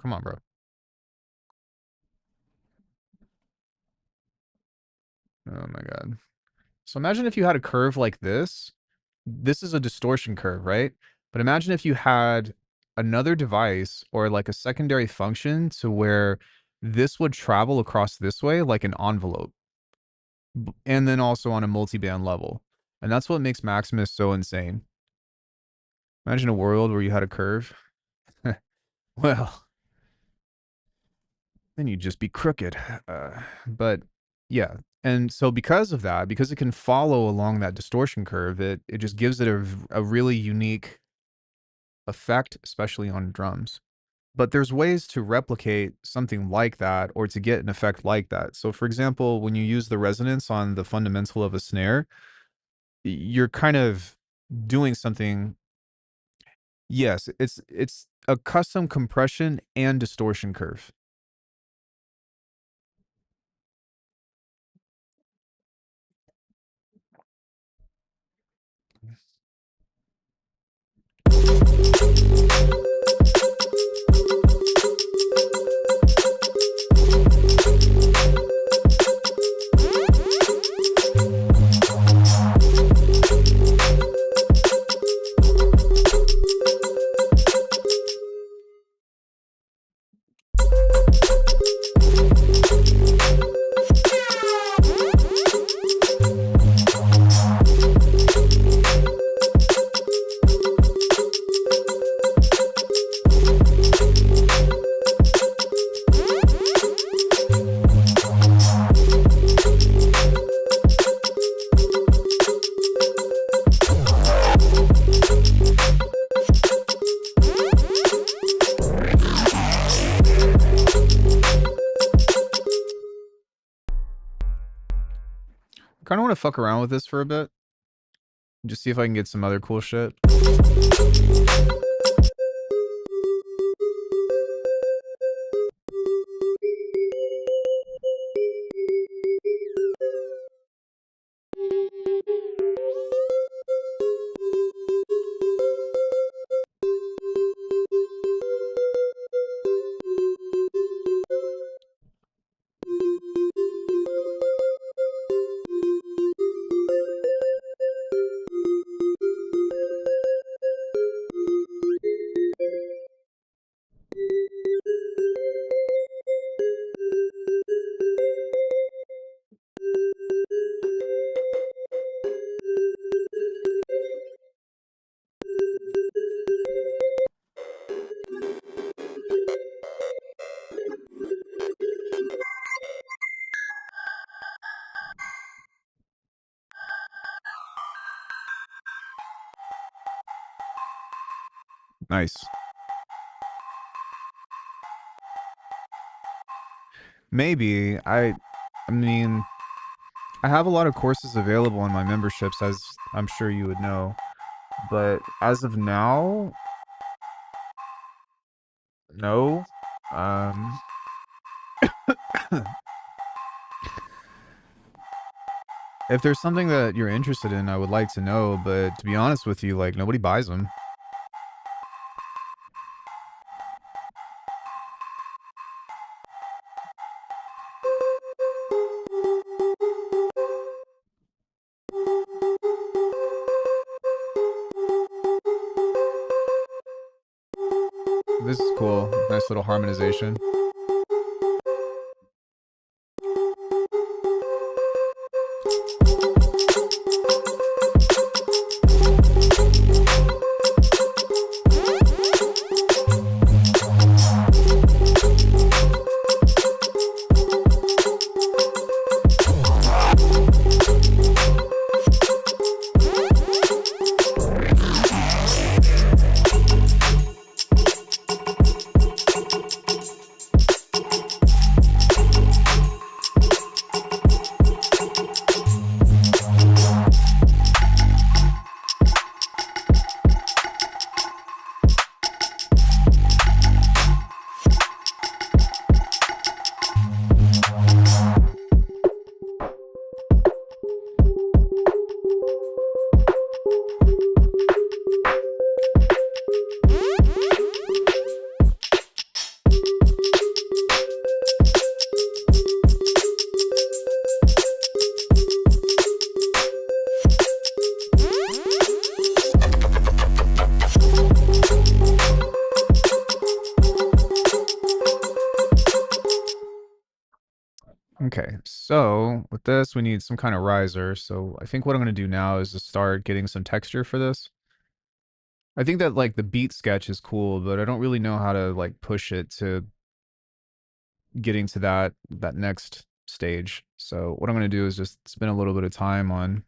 Come on, bro. Oh my God. So imagine if you had a curve like this. This is a distortion curve, right? But imagine if you had another device or like a secondary function to where this would travel across this way like an envelope. And then also on a multiband level. And that's what makes Maximus so insane. Imagine a world where you had a curve. Well, then you'd just be crooked. But yeah. And so because of that, because it can follow along that distortion curve, it just gives it a really unique effect, especially on drums. But there's ways to replicate something like that or to get an effect like that. So for example, when you use the resonance on the fundamental of a snare, you're kind of doing something. Yes, it's a custom compression and distortion curve. Kind of want to fuck around with this for a bit. Just see if I can get some other cool shit. Nice. Maybe. I mean, I have a lot of courses available on my memberships, as I'm sure you would know. But as of now, no. Um, if there's something that you're interested in, I would like to know. But to be honest with you, like, nobody buys them. This is cool. Nice little harmonization. Okay, so with this, we need some kind of riser. So I think what I'm going to do now is just start getting some texture for this. I think that like the beat sketch is cool, but I don't really know how to like push it to getting to that next stage. So what I'm going to do is just spend a little bit of time on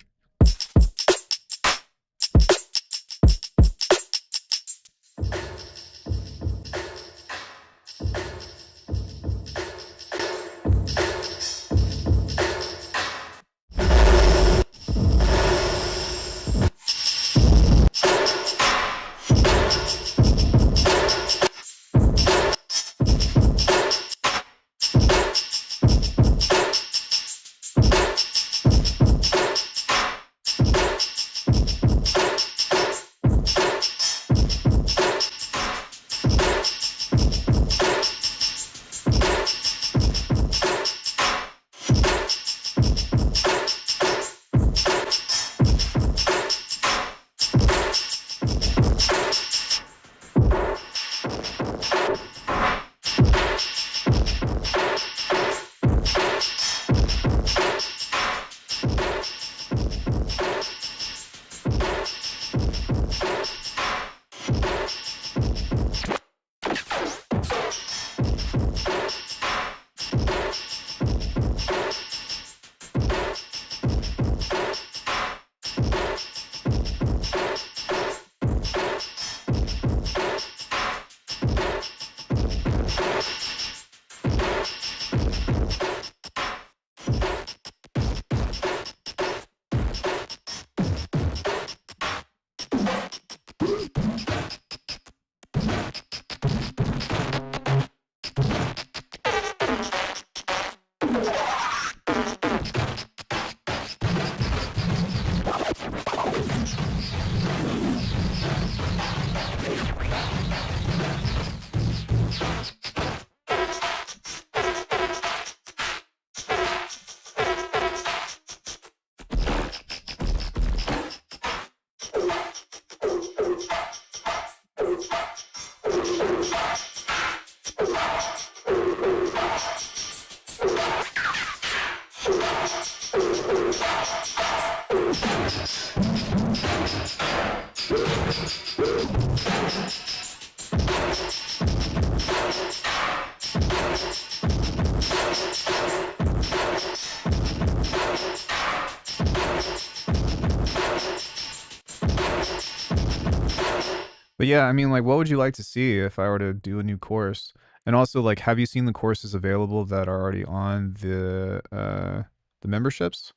But yeah, I mean, like, what would you like to see if I were to do a new course? And also, like, have you seen the courses available that are already on the memberships?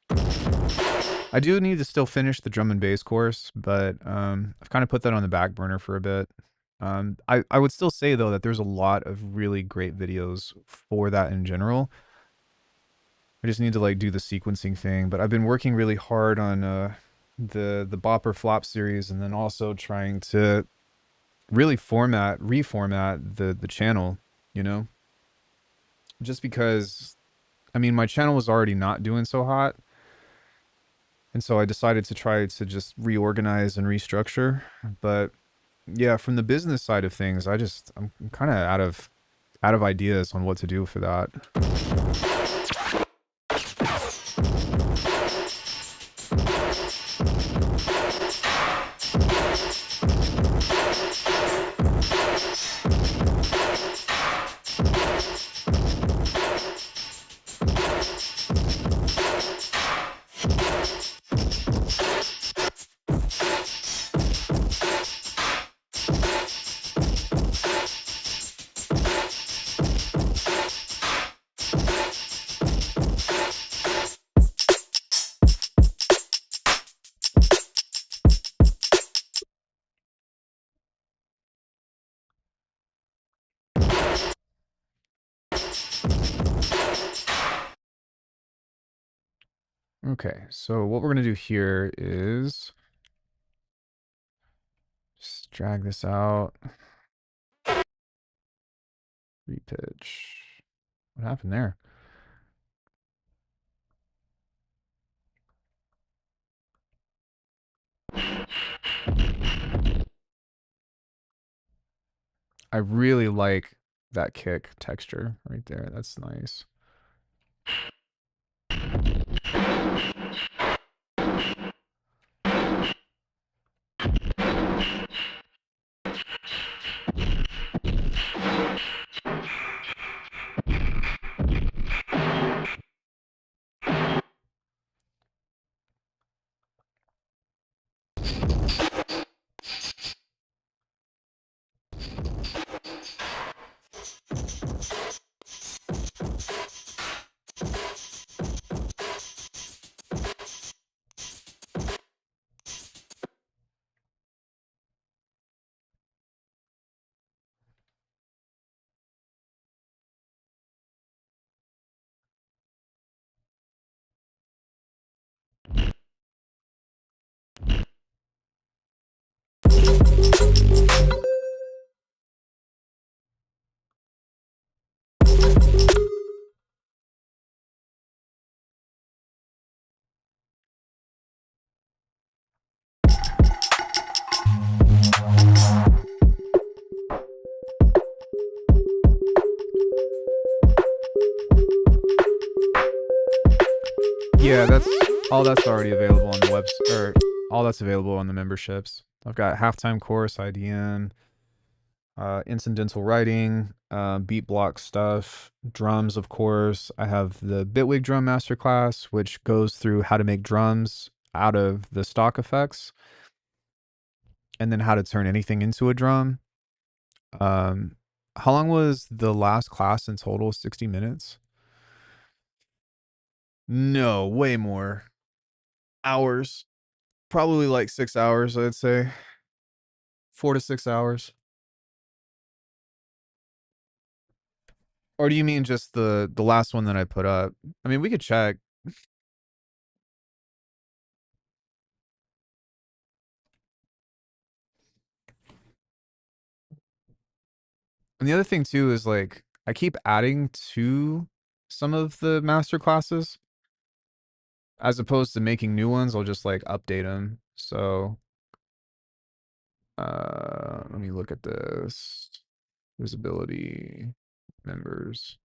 I do need to still finish the drum and bass course, but I've kind of put that on the back burner for a bit. I would still say though that there's a lot of really great videos for that in general. I just need to like do the sequencing thing, but I've been working really hard on the Bopper Flop series, and then also trying to really reformat the channel, you know? Just because I mean, my channel was already not doing so hot, and so I decided to try to just reorganize and restructure. But yeah, from the business side of things, I'm kind of out of ideas on what to do for that. Okay, so what we're gonna do here is just drag this out, repitch. What happened there? I really like that kick texture right there. That's nice. Yeah, that's already available on the webs, or all that's available on the memberships. I've got halftime course, IDM, incidental writing, beat block stuff, drums, of course. I have the Bitwig drum masterclass, which goes through how to make drums out of the stock effects, and then how to turn anything into a drum. Um, how long was the last class in total? 60 minutes? No, way more. Hours. Probably like 6 hours, I'd say. 4 to 6 hours. Or do you mean just the last one that I put up? I mean, we could check. And the other thing too is like I keep adding to some of the master classes as opposed to making new ones. I'll just like update them. So let me look at this. Visibility, members.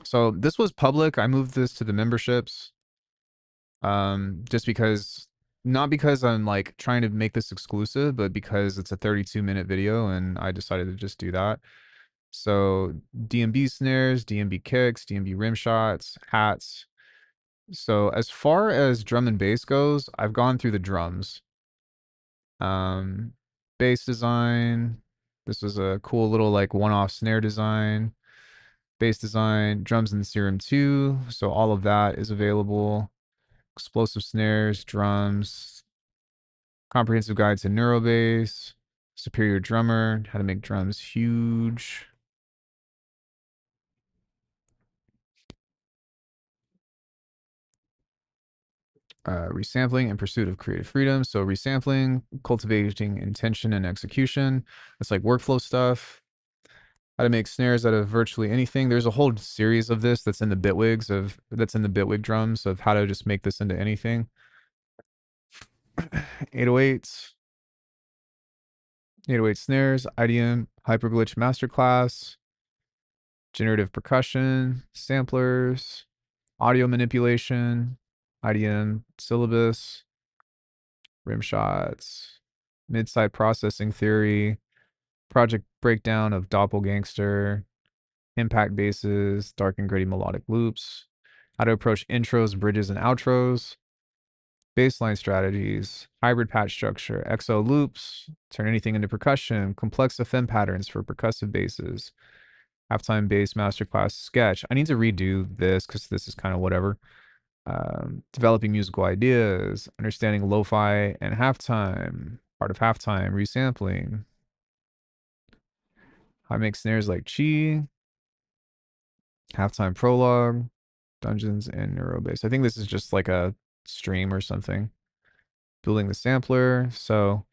So this was public. I moved this to the memberships. Just because, not because I'm like trying to make this exclusive, but because it's a 32-minute video and I decided to just do that. So DMB snares, DMB kicks, DMB rim shots, hats. So as far as drum and bass goes, I've gone through the drums. Bass design. This was a cool little like one-off snare design. Bass design, drums in Serum 2. So all of that is available. Explosive snares, drums, comprehensive guide to Neurobass, Superior Drummer, how to make drums huge. Resampling in pursuit of creative freedom. So resampling, cultivating intention and execution. It's like workflow stuff. How to make snares out of virtually anything. There's a whole series of this that's in the Bitwig drums of how to just make this into anything. 808s, 808 snares, IDM, Hyperglitch Masterclass, generative percussion, samplers, audio manipulation, IDM syllabus, rim shots, mid-side processing theory, project breakdown of Doppelgangster, impact basses, dark and gritty melodic loops, how to approach intros, bridges, and outros, bassline strategies, hybrid patch structure, XO loops, turn anything into percussion, complex FM patterns for percussive basses, halftime bass masterclass sketch. I need to redo this because this is kind of whatever. Developing musical ideas, understanding lo-fi and halftime, part of halftime, resampling, how to make snares like Chi, halftime prologue, dungeons, and neurobass. I think this is just like a stream or something. Building the sampler. So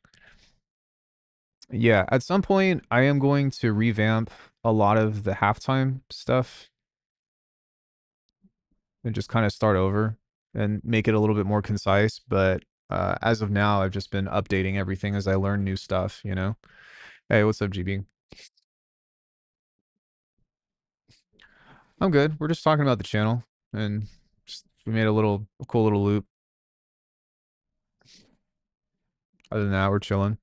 yeah, at some point I am going to revamp a lot of the halftime stuff and just kind of start over and make it a little bit more concise. But as of now, I've just been updating everything as I learn new stuff, you know? Hey, what's up, GB? I'm good. We're just talking about the channel and we made a cool little loop. Other than that, we're chilling.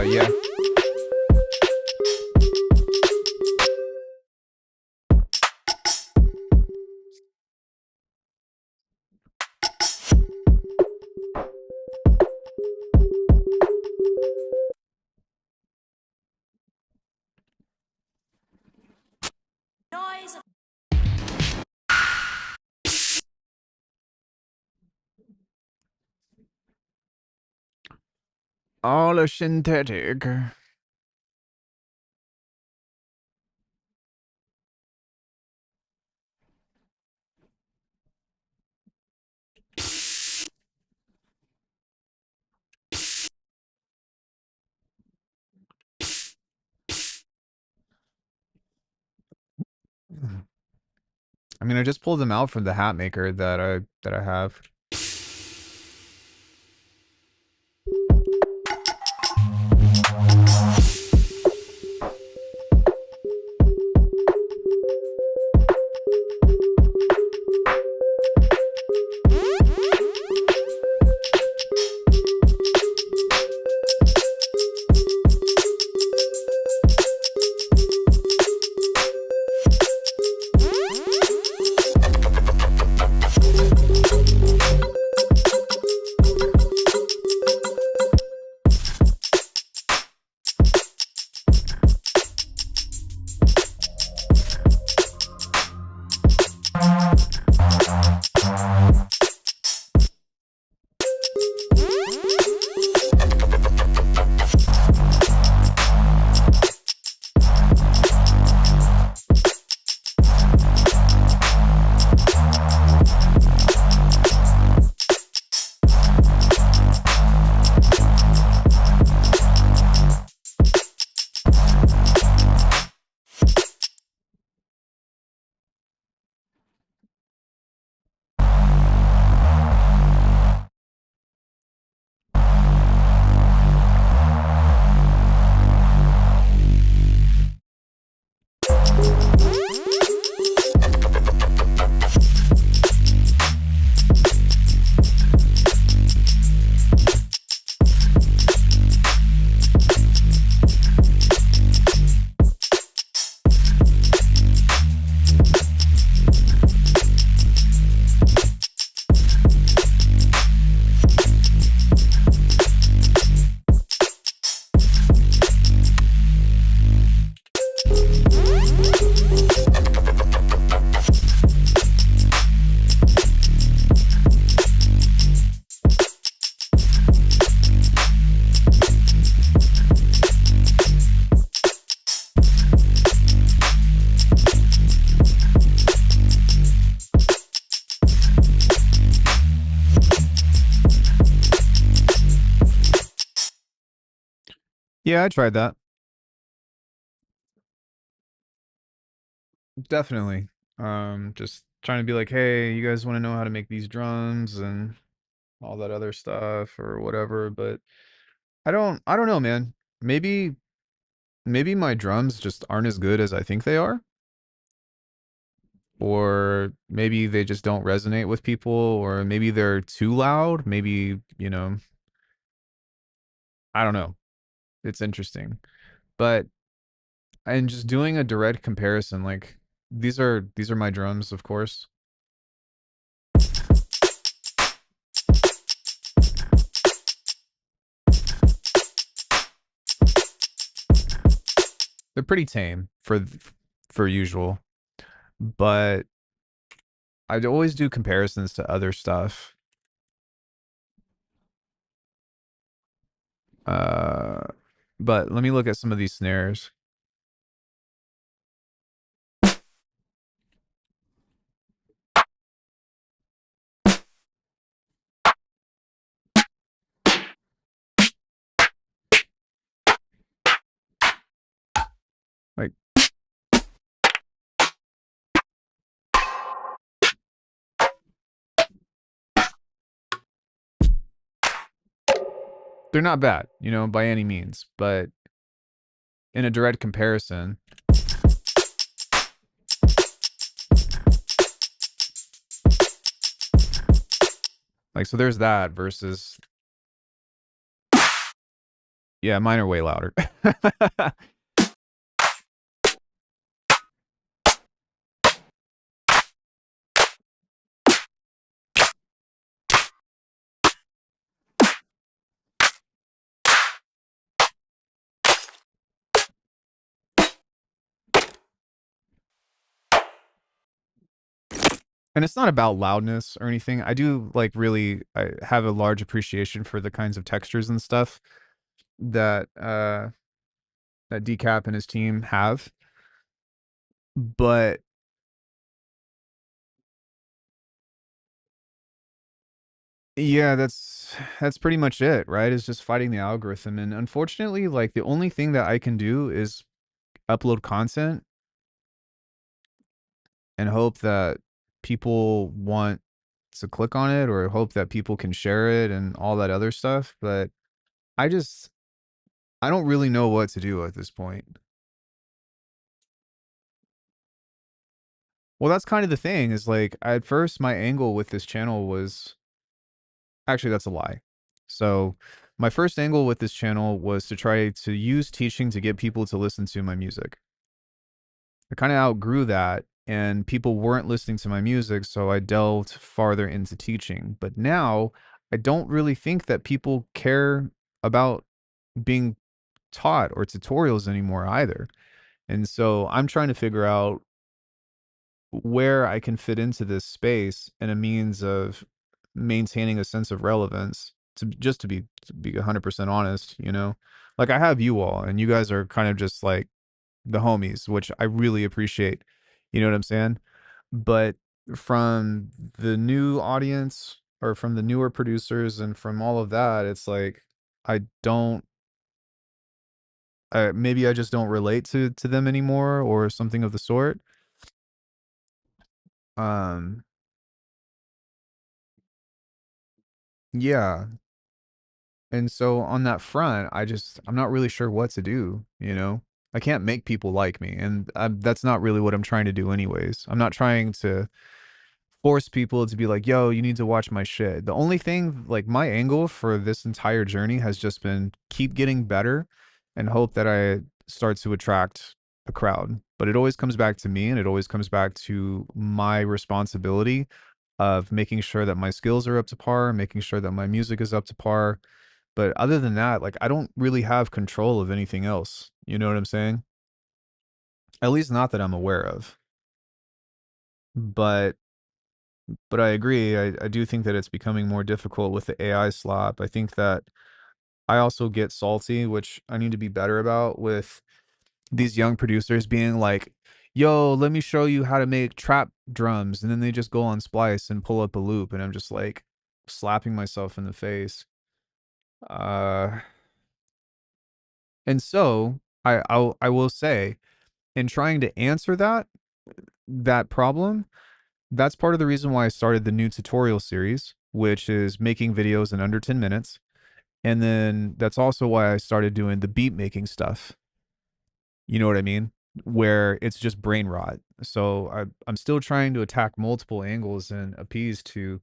Yeah. Noise. All are synthetic. I mean, I just pulled them out from the hat maker that I have. Yeah, I tried that. Definitely. Just trying to be like, hey, you guys want to know how to make these drums and all that other stuff or whatever, but I don't know, man. Maybe my drums just aren't as good as I think they are, or maybe they just don't resonate with people, or maybe they're too loud. Maybe, I don't know. It's interesting. But and just doing a direct comparison, like these are my drums, of course. They're pretty tame for usual, but I'd always do comparisons to other stuff. Uh, but let me look at some of these snares. Like they're not bad, by any means, but in a direct comparison, like so there's that versus yeah, mine are way louder. And it's not about loudness or anything. I do like really I have a large appreciation for the kinds of textures and stuff that that Decap and his team have. But yeah, that's pretty much it, right? Is just fighting the algorithm. And unfortunately, like the only thing that I can do is upload content and hope that people want to click on it or hope that people can share it and all that other stuff. But I just I don't really know what to do at this point. Well, that's kind of the thing is like at first my angle with this channel was actually that's a lie. So my first angle with this channel was to try to use teaching to get people to listen to my music. I kind of outgrew that and people weren't listening to my music, so I delved farther into teaching. But now I don't really think that people care about being taught or tutorials anymore either. And so I'm trying to figure out where I can fit into this space and a means of maintaining a sense of relevance to be 100% honest, Like I have you all and you guys are kind of just like the homies, which I really appreciate. You know what I'm saying? But from the new audience or from the newer producers and from all of that, it's like I don't maybe I just don't relate to them anymore or something of the sort. Um yeah, and so on that front, I'm not really sure what to do? I can't make people like me, and that's not really what I'm trying to do anyways. I'm not trying to force people to be like, "Yo, you need to watch my shit." The only thing like my angle for this entire journey has just been keep getting better and hope that I start to attract a crowd. But it always comes back to me and it always comes back to my responsibility of making sure that my skills are up to par, making sure that my music is up to par, but other than that, like, I don't really have control of anything else. You know what I'm saying? At least not that I'm aware of. But I agree. I do think that it's becoming more difficult with the AI slop. I think that I also get salty, which I need to be better about with these young producers being like, "Yo, let me show you how to make trap drums." And then they just go on Splice and pull up a loop and I'm just like slapping myself in the face. Uh And so I will say, in trying to answer that problem, that's part of the reason why I started the new tutorial series, which is making videos in under 10 minutes. And then that's also why I started doing the beat making stuff. You know what I mean? Where it's just brain rot. So I'm still trying to attack multiple angles and appease to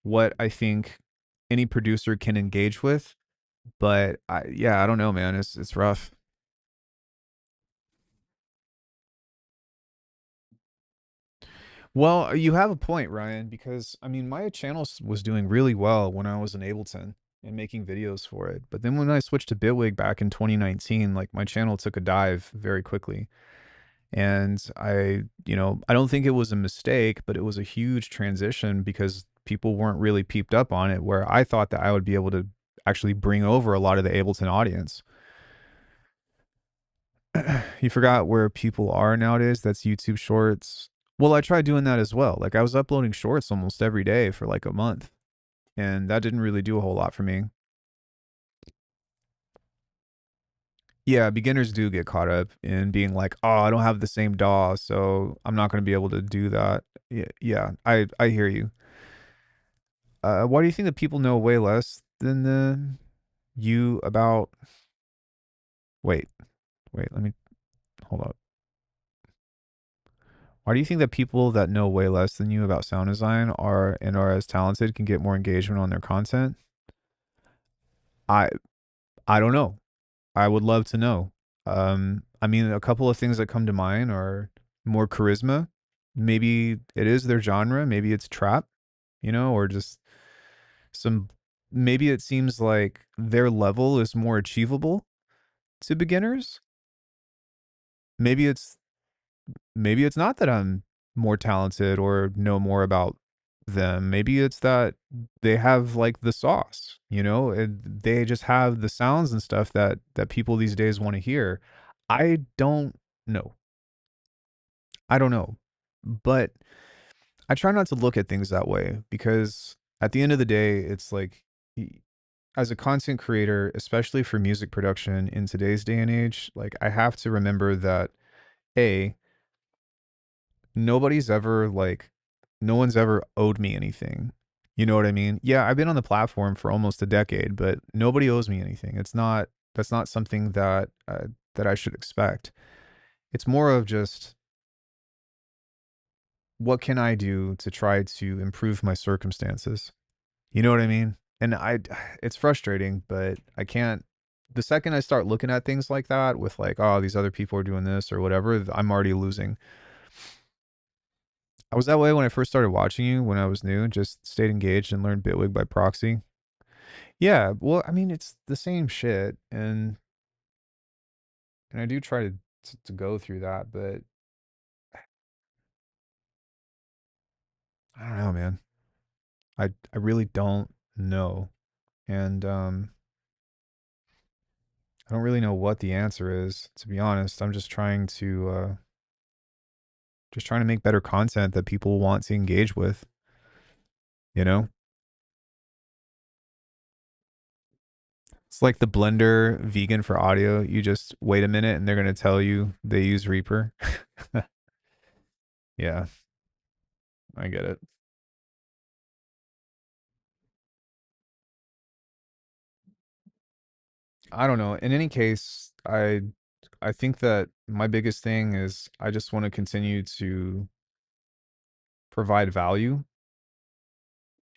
what I think any producer can engage with. But yeah, I don't know, man. It's rough. Well, you have a point, Ryan, because I mean, my channel was doing really well when I was in Ableton and making videos for it. But then when I switched to Bitwig back in 2019, like my channel took a dive very quickly. And I don't think it was a mistake, but it was a huge transition because people weren't really peeped up on it, where I thought that I would be able to actually bring over a lot of the Ableton audience. You forgot where people are nowadays. That's YouTube Shorts. Well, I tried doing that as well. Like I was uploading shorts almost every day for like a month, and that didn't really do a whole lot for me. Yeah, beginners do get caught up in being like, "Oh, I don't have the same DAW, so I'm not going to be able to do that." Yeah, yeah, I hear you. Why do you think that people know way less than you about? Wait, wait. Let me hold up. Why do you think that people that know way less than you about sound design are as talented can get more engagement on their content? I I don't know. I would love to know. I mean, a couple of things that come to mind are more charisma. Maybe it is their genre. Maybe it's trap, or just some. Maybe it seems like their level is more achievable to beginners. Maybe it's not that I'm more talented or know more about them. Maybe it's that they have like the sauce, and they just have the sounds and stuff that people these days want to hear. I don't know. I don't know. But I try not to look at things that way because at the end of the day, it's like as a content creator, especially for music production in today's day and age, like I have to remember that A, nobody's ever like no one's ever owed me anything. You know what I mean? Yeah, I've been on the platform for almost a decade, but nobody owes me anything. That's not something that I should expect. It's more of just what can I do to try to improve my circumstances? You know what I mean? And it's frustrating, but I can't the second I start looking at things like that with like, oh, these other people are doing this or whatever, I'm already losing. I was that way when I first started watching you when I was new, just stayed engaged and learned Bitwig by proxy. Yeah, well, I mean, it's the same shit, and I do try to go through that, but I don't know, man. I really don't know, and I don't really know what the answer is. To be honest, I'm just trying to make better content that people want to engage with. You know, it's like the Blender vegan for audio. You just wait a minute, and they're gonna tell you they use Reaper. Yeah, I get it. I don't know. In any case, I think that my biggest thing is I just want to continue to provide value,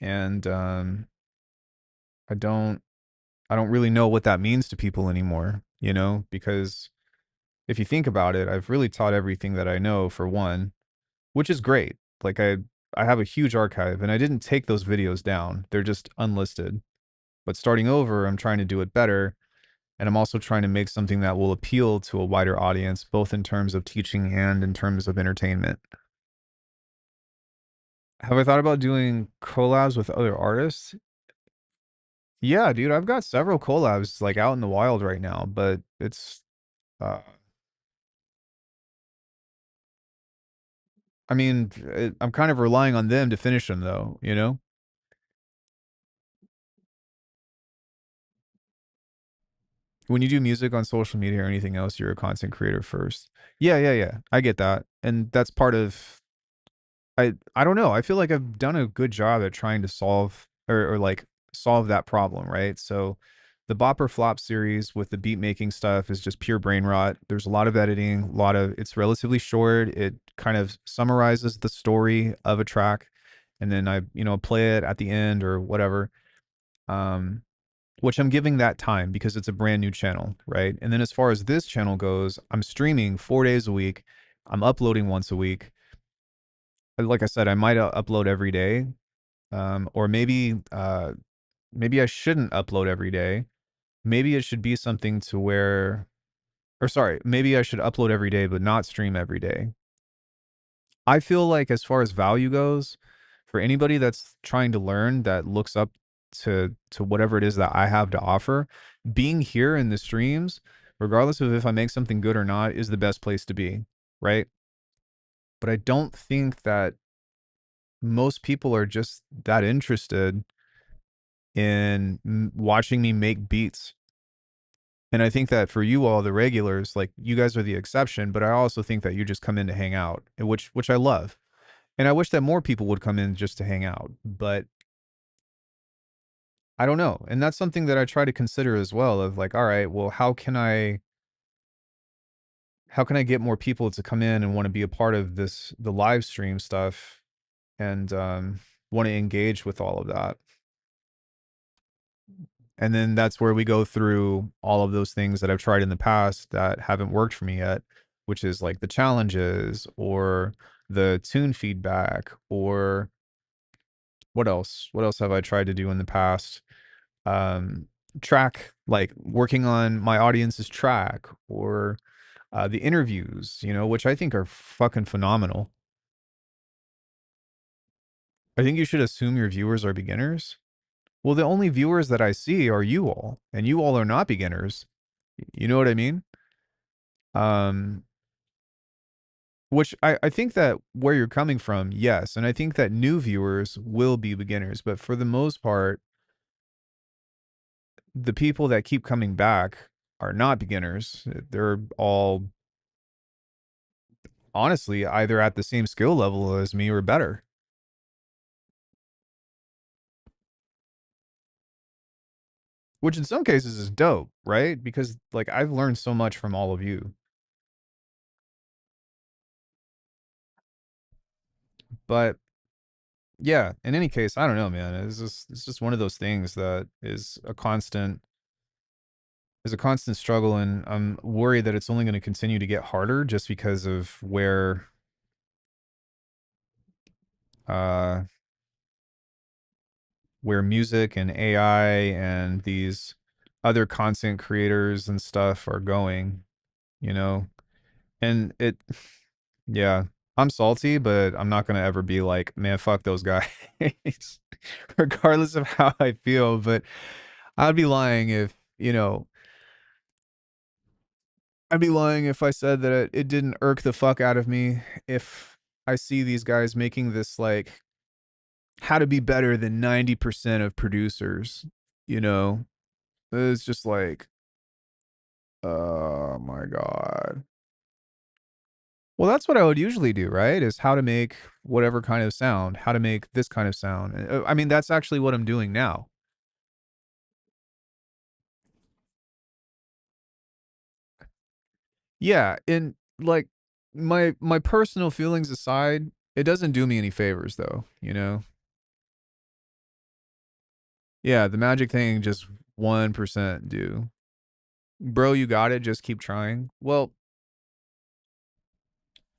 and I don't I don't really know what that means to people anymore, because if you think about it, I've really taught everything that I know for one, which is great. Like I have a huge archive and I didn't take those videos down. They're just unlisted. But starting over, I'm trying to do it better. And I'm also trying to make something that will appeal to a wider audience, both in terms of teaching and in terms of entertainment. Have I thought about doing collabs with other artists? Yeah, dude, I've got several collabs like out in the wild right now, but uh, I mean, I'm kind of relying on them to finish them though, you know? when you do music on social media or anything else, you're a content creator first. Yeah, yeah, yeah. I get that. And that's part of I don't know. I feel like I've done a good job at trying to solve or like solve that problem, right? So the Bop or Flop series with the beat making stuff is just pure brain rot. There's a lot of editing, a lot of it's relatively short. It kind of summarizes the story of a track and then I, play it at the end or whatever. Um which I'm giving that time because it's a brand new channel, right? And then as far as this channel goes, I'm streaming 4 days a week. I'm uploading once a week. Like I said, I might upload every day, or maybe I shouldn't upload every day. Maybe it should be something to where, or sorry, maybe I should upload every day but not stream every day. I feel like as far as value goes, for anybody that's trying to learn that looks up to whatever it is that I have to offer, being here in the streams, regardless of if I make something good or not, is the best place to be, right? But I don't think that most people are just that interested in watching me make beats. And I think that for you all, the regulars, like you guys are the exception, but I also think that you just come in to hang out, which I love. And I wish that more people would come in just to hang out, but I don't know. And that's something that I try to consider as well of like, all right, well, how can I get more people to come in and want to be a part of the live stream stuff and want to engage with all of that. And then that's where we go through all of those things that I've tried in the past that haven't worked for me yet, which is like the challenges or the tune feedback or what else? What else have I tried to do in the past? Um, track, like working on my audience's track or the interviews, which I think are fucking phenomenal. I think you should assume your viewers are beginners. Well, the only viewers that I see are you all, and you all are not beginners. You know what I mean? Um, which I think that where you're coming from, yes. And I think that new viewers will be beginners. But for the most part, the people that keep coming back are not beginners. They're all honestly either at the same skill level as me or better, which in some cases is dope, right? Because like I've learned so much from all of you. But yeah, in any case, I don't know, man. It's just one of those things that is a constant struggle, and I'm worried that it's only going to continue to get harder just because of uh where music and AI and these other content creators and stuff are going, you know. And yeah, I'm salty, but I'm not going to ever be like, man, fuck those guys, regardless of how I feel. But I'd be lying I'd be lying if I said that it didn't irk the fuck out of me if I see these guys making this like how to be better than 90% of producers, you know? It's just like, oh my God. Well, that's what I would usually do, right? Is how to make whatever kind of sound, how to make this kind of sound. I mean, that's actually what I'm doing now. Yeah, and like my personal feelings aside, it doesn't do me any favors though, you know? Yeah, the magic thing just 1% do. Bro, you got it, just keep trying. Well,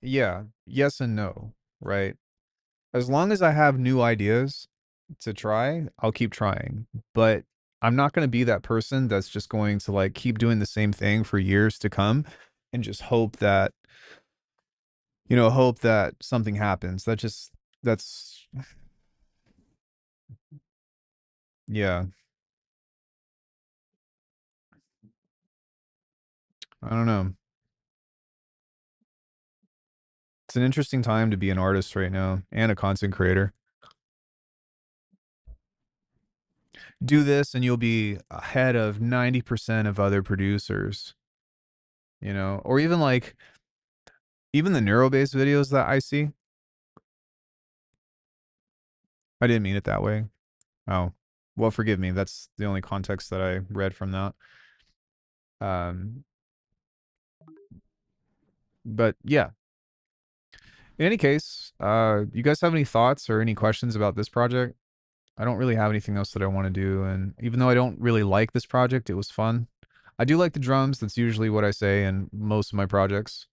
yeah, yes and no, right? As long as I have new ideas to try, I'll keep trying. But I'm not going to be that person that's just going to like keep doing the same thing for years to come and just hope that something happens. That's yeah, I don't know. It's an interesting time to be an artist right now and a content creator. do this and you'll be ahead of 90% of other producers, you know, or even like even the neuro based videos that I see. I didn't mean it that way. Oh, well, forgive me. That's the only context that I read from that. Um, but yeah, in any case, you guys have any thoughts or any questions about this project? I don't really have anything else that I want to do. And even though I don't really like this project, it was fun. I do like the drums. That's usually what I say in most of my projects.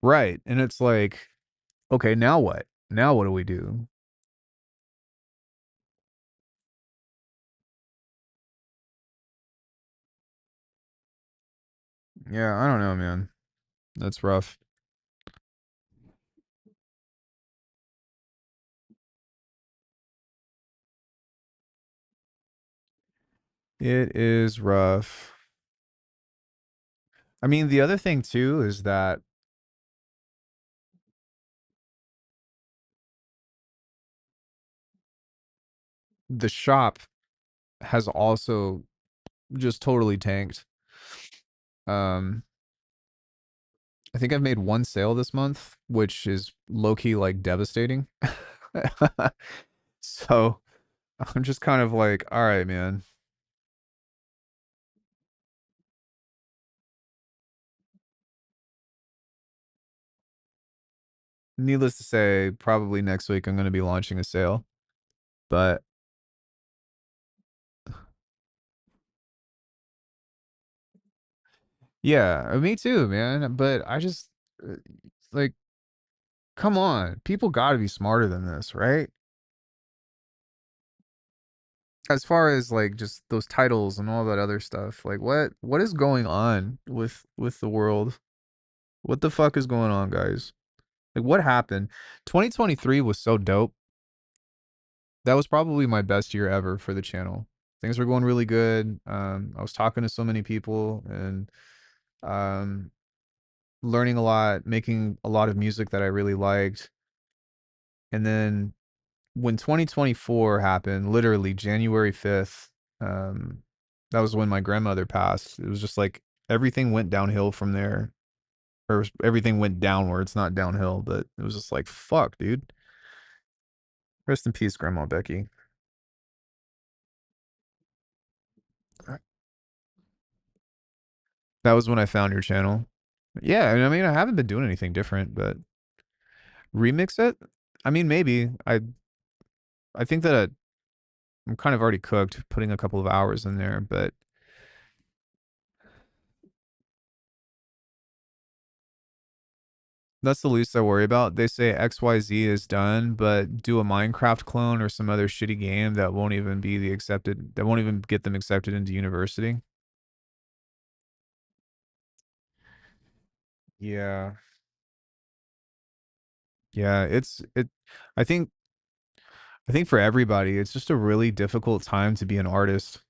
Right. And it's like, okay, now what? Now what do we do? Yeah, I don't know, man. That's rough. It is rough. I mean, the other thing too is that the shop has also just totally tanked. Um, I think I've made one sale this month, which is low key like devastating. So I'm just kind of like, all right, man. Needless to say, probably next week I'm going to be launching a sale. But yeah, me too, man. But I just like, come on, people got to be smarter than this, right? As far as like just those titles and all that other stuff, like what is going on with the world? What the fuck is going on, guys? Like what happened? 2023 was so dope. That was probably my best year ever for the channel. Things were going really good. I was talking to so many people and um, learning a lot, making a lot of music that I really liked. And then when 2024 happened, literally January 5th, um, that was when my grandmother passed. It was just like everything went downhill from there, or everything went downwards, not downhill, but it was just like, fuck, dude. Rest in peace, Grandma Becky. That was when I found your channel. Yeah, and I mean, I haven't been doing anything different, but remix it? I mean, maybe. I think that I'm kind of already cooked, putting a couple of hours in there, but that's the least I worry about. They say XYZ is done, but do a Minecraft clone or some other shitty game that won't even be the accepted that won't even get them accepted into university. Yeah. Yeah, I think I think for everybody, it's just a really difficult time to be an artist.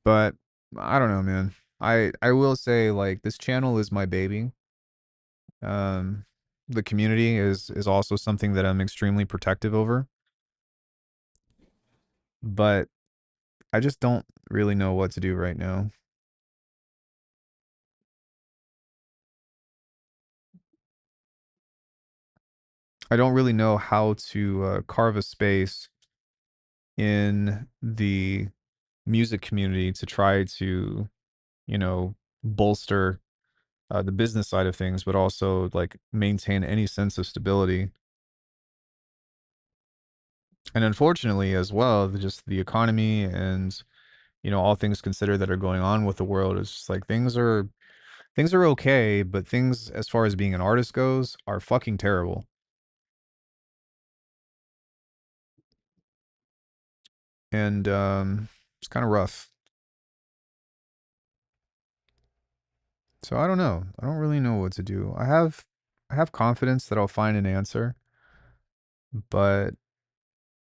But I don't know, man. I will say like this channel is my baby. Um the community is also something that I'm extremely protective over, but I just don't really know what to do right now. I don't really know how to carve a space in the music community to try to, you know, bolster the business side of things, but also like maintain any sense of stability. And unfortunately, as well, just the economy and all things considered that are going on with the world. It's just like things are okay, but things as far as being an artist goes are fucking terrible. And it's kind of rough. So I don't know. I don't really know what to do. I have confidence that I'll find an answer, but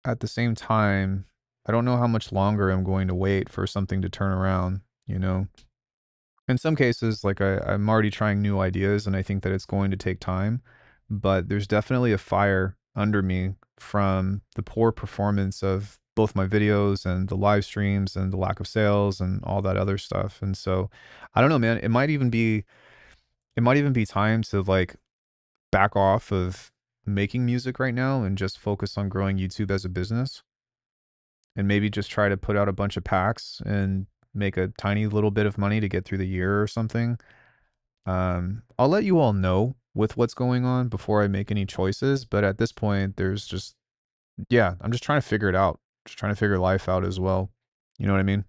at the same time, I don't know how much longer I'm going to wait for something to turn around. In some cases, like I'm already trying new ideas and I think that it's going to take time, but there's definitely a fire under me from the poor performance of both my videos and the live streams and the lack of sales and all that other stuff. And so I don't know, man. It might even be time to like back off of making music right now and just focus on growing YouTube as a business and maybe just try to put out a bunch of packs and make a tiny little bit of money to get through the year or something. I'll let you all know with what's going on before I make any choices, but at this point there's just yeah, I'm just trying to figure it out. Just trying to figure life out as well. You know what I mean?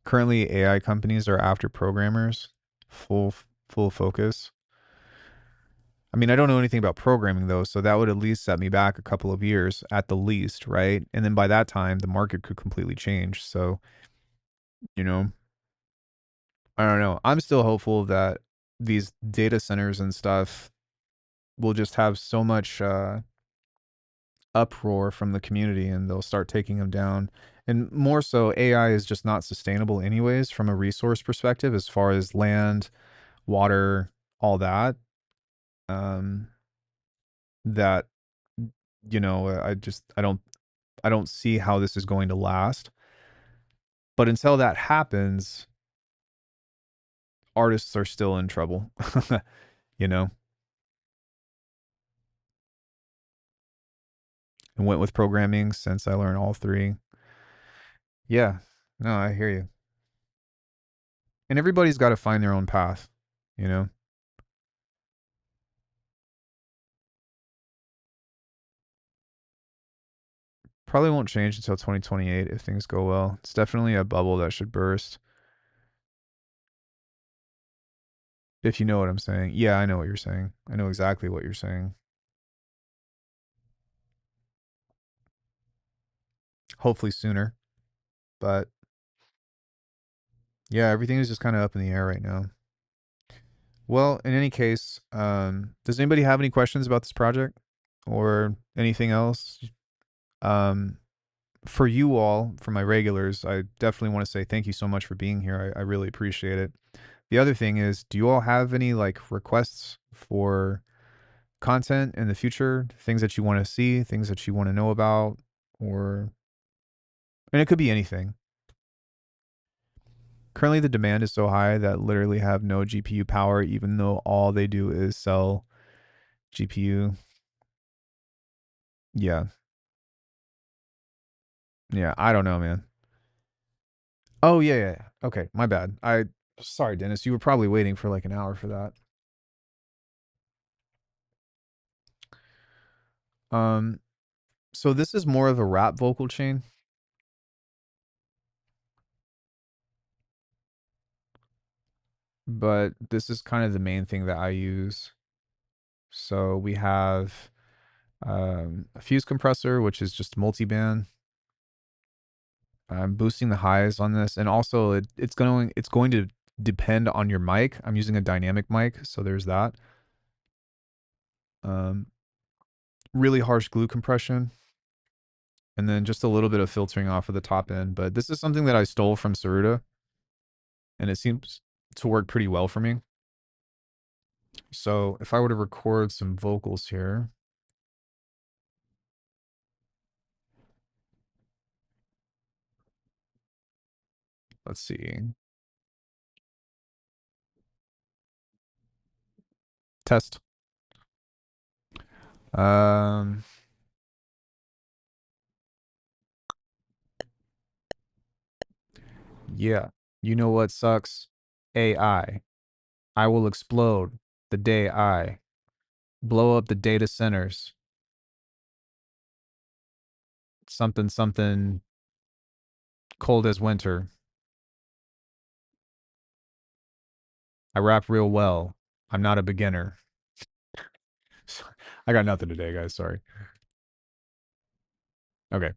Currently AI companies are after programmers full full focus. I mean, I don't know anything about programming though, so that would at least set me back a couple of years at the least, right? And then by that time, the market could completely change. So, you know, I don't know. I'm still hopeful that these data centers and stuff will just have so much uproar from the community and they'll start taking them down. And more so, AI is just not sustainable, anyways, from a resource perspective, as far as land, water, all that. Um, that I don't see how this is going to last. But until that happens, artists are still in trouble. you know, and went with programming since I learned all three. Yeah, no, I hear you. And everybody's got to find their own path. You know, probably won't change until 2028 if things go well. It's definitely a bubble that should burst. If you know what I'm saying. Yeah, I know what you're saying. I know exactly what you're saying. Hopefully sooner. But yeah, everything is just kind of up in the air right now. Well, in any case, does anybody have any questions about this project or anything else? Um, for you all, for my regulars, I definitely want to say thank you so much for being here. I really appreciate it. The other thing is, do you all have any like requests for content in the future? Things that you want to see, things that you want to know about, or and it could be anything. Currently, the demand is so high that literally have no GPU power, even though all they do is sell GPU. Yeah, yeah. I don't know, man. Oh yeah, yeah. Yeah. Okay, my bad. Sorry, Dennis. You were probably waiting for like an hour for that. Um, so this is more of a rap vocal chain, but this is kind of the main thing that I use. So we have a fuse compressor, which is just multi-band. I'm boosting the highs on this, and also it's going to depend on your mic. I'm using a dynamic mic, so there's that. Um, really harsh glue compression, and then just a little bit of filtering off of the top end. But this is something that I stole from Saruta, and it seems to work pretty well for me. So if I were to record some vocals here, let's see, test. Um, yeah, you know what sucks? AI. I will explode the day I blow up the data centers. something something cold as winter. I rap real well. I'm not a beginner. I got nothing today, guys. Sorry. Okay.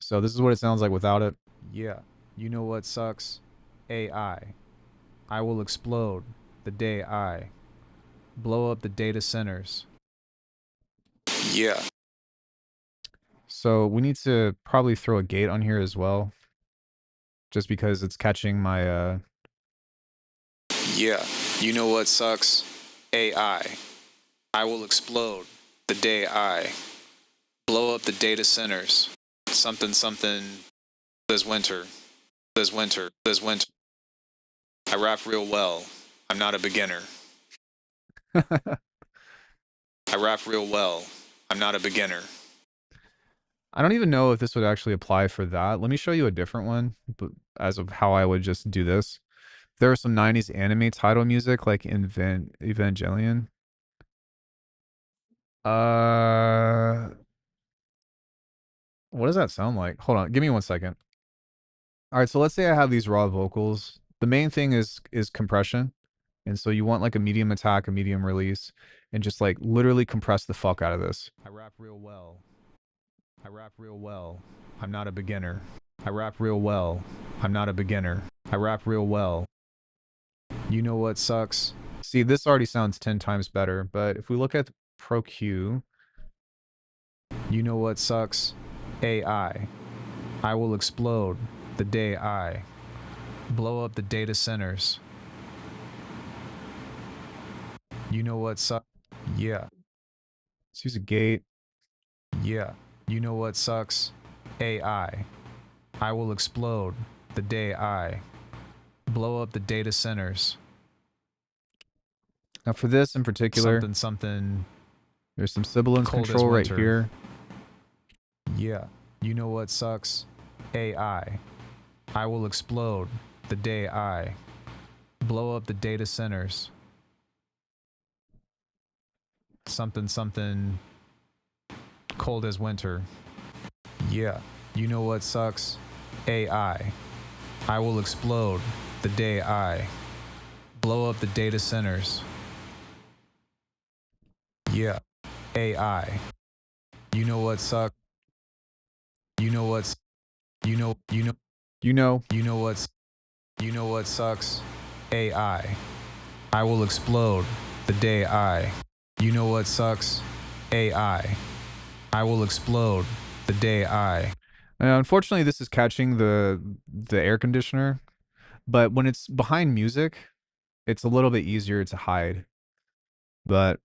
So this is what it sounds like without it. Yeah. You know what sucks? AI. I will explode the day I blow up the data centers. Yeah. So we need to probably throw a gate on here as well, just because it's catching my Yeah. You know what sucks? AI. I will explode the day I blow up the data centers. Something something. There's winter. There's winter. There's winter. I rap real well. I'm not a beginner. I rap real well. I'm not a beginner. I don't even know if this would actually apply for that. Let me show you a different one, but as of how I would just do this. There are some 90s anime title music like Evangelion. Uh, what does that sound like? Hold on, give me 1 second. All right, so let's say I have these raw vocals. The main thing is compression. And so you want like a medium attack, a medium release, and just like literally compress the fuck out of this. I rap real well. I rap real well. I'm not a beginner. I rap real well. I'm not a beginner. I rap real well. You know what sucks? See, this already sounds 10 times better, but if we look at Pro Q, you know what sucks? AI. I will explode the day I blow up the data centers. You know what sucks? Yeah. Let's use a gate. Yeah. You know what sucks? AI. I will explode the day I blow up the data centers. Now for this in particular, something. There's some sibilance control right here. Yeah. You know what sucks? AI. I will explode the day I blow up the data centers. Something cold as winter. Yeah. You know what sucks? AI. I will explode the day I blow up the data centers. Yeah. AI. You know what sucks? You know what's you know what's you know what sucks? AI. I will explode the day I. You know what sucks? AI. I will explode the day I. Unfortunately, this is catching the air conditioner, but when it's behind music, it's a little bit easier to hide. But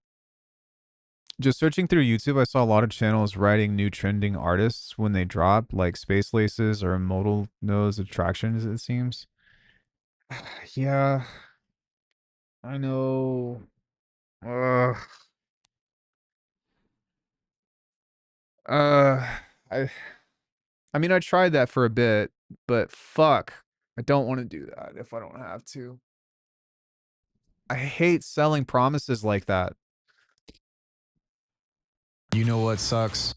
just searching through YouTube, I saw a lot of channels writing new trending artists when they drop, like Space Laces or Modal Nose Attractions, it seems. Yeah, I know. Ugh. Uh, I I mean, I tried that for a bit, but fuck, I don't want to do that if I don't have to. I hate selling promises like that. You know what sucks?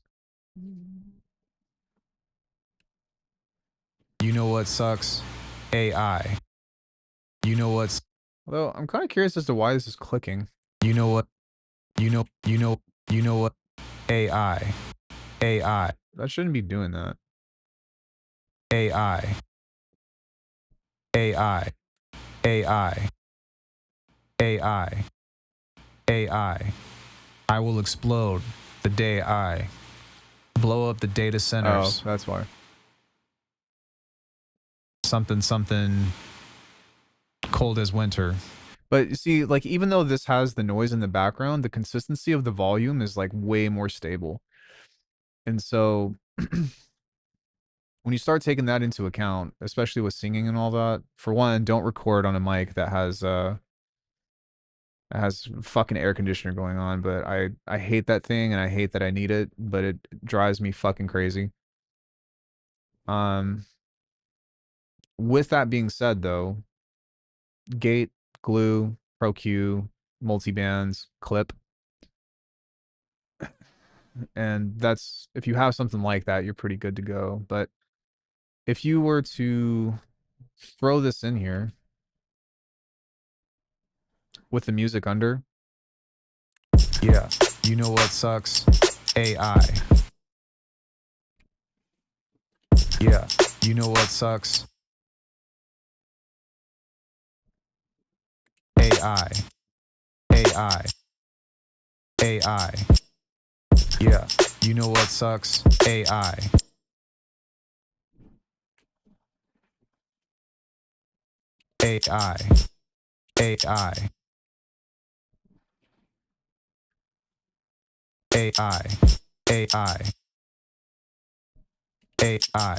You know what sucks? AI. You know what's. Although I'm kind of curious as to why this is clicking. You know what? You know what? AI. AI. That shouldn't be doing that. AI. AI. AI. AI. AI. I will explode the day I blow up the data centers. Oh, that's why. Something cold as winter. But you see, like, even though this has the noise in the background, the consistency of the volume is like way more stable. And so when you start taking that into account, especially with singing and all that, for one, don't record on a mic that has fucking air conditioner going on, but I hate that thing and I hate that I need it, but it drives me fucking crazy. Um with that being said though, gate, glue, pro Q, multi-bands, clip. And that's if you have something like that, you're pretty good to go. But if you were to throw this in here with the music under, yeah, you know what sucks? AI. Yeah, you know what sucks? AI. AI. AI. Yeah, you know what sucks? AI. AI. AI. AI. AI. AI.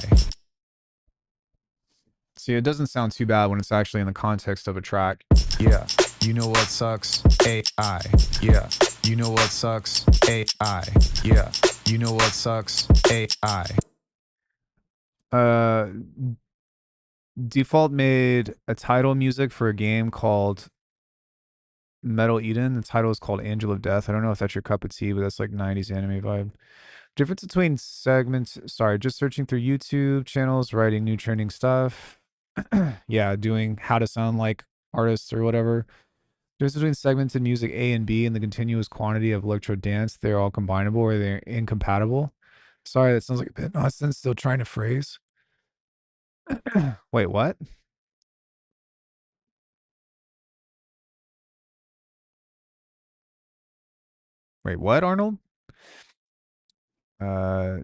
See, it doesn't sound too bad when it's actually in the context of a track. Yeah, you know what sucks? AI. Yeah, you know what sucks? AI. Yeah, you know what sucks? AI. Uh, Default made a title music for a game called Metal Eden. The title is called Angel of Death. I don't know if that's your cup of tea, but that's like 90s anime vibe. Difference between segments. Sorry, just searching through YouTube channels, writing new trending stuff. Yeah, doing how to sound like artists or whatever. Difference between segments in music A and B and the continuous quantity of electro dance. They're all combinable or they're incompatible. Sorry, that sounds like a bit nonsense. Still trying to phrase. Wait, what? Wait, what, Arnold? Uh,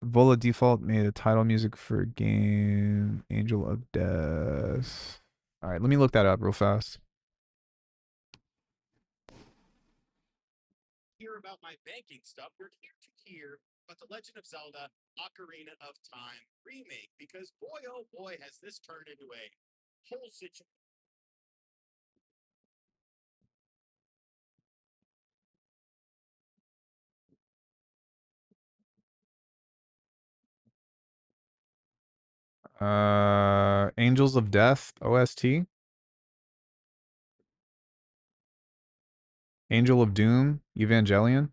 Vola Default made a title music for a game, Angel of Death. All right, let me look that up real fast. Hear about my banking stuff. We're here to hear about the Legend of Zelda Ocarina of Time remake because boy, oh boy, has this turned into a whole situation. Angels of Death OST, Angel of Doom, Evangelion.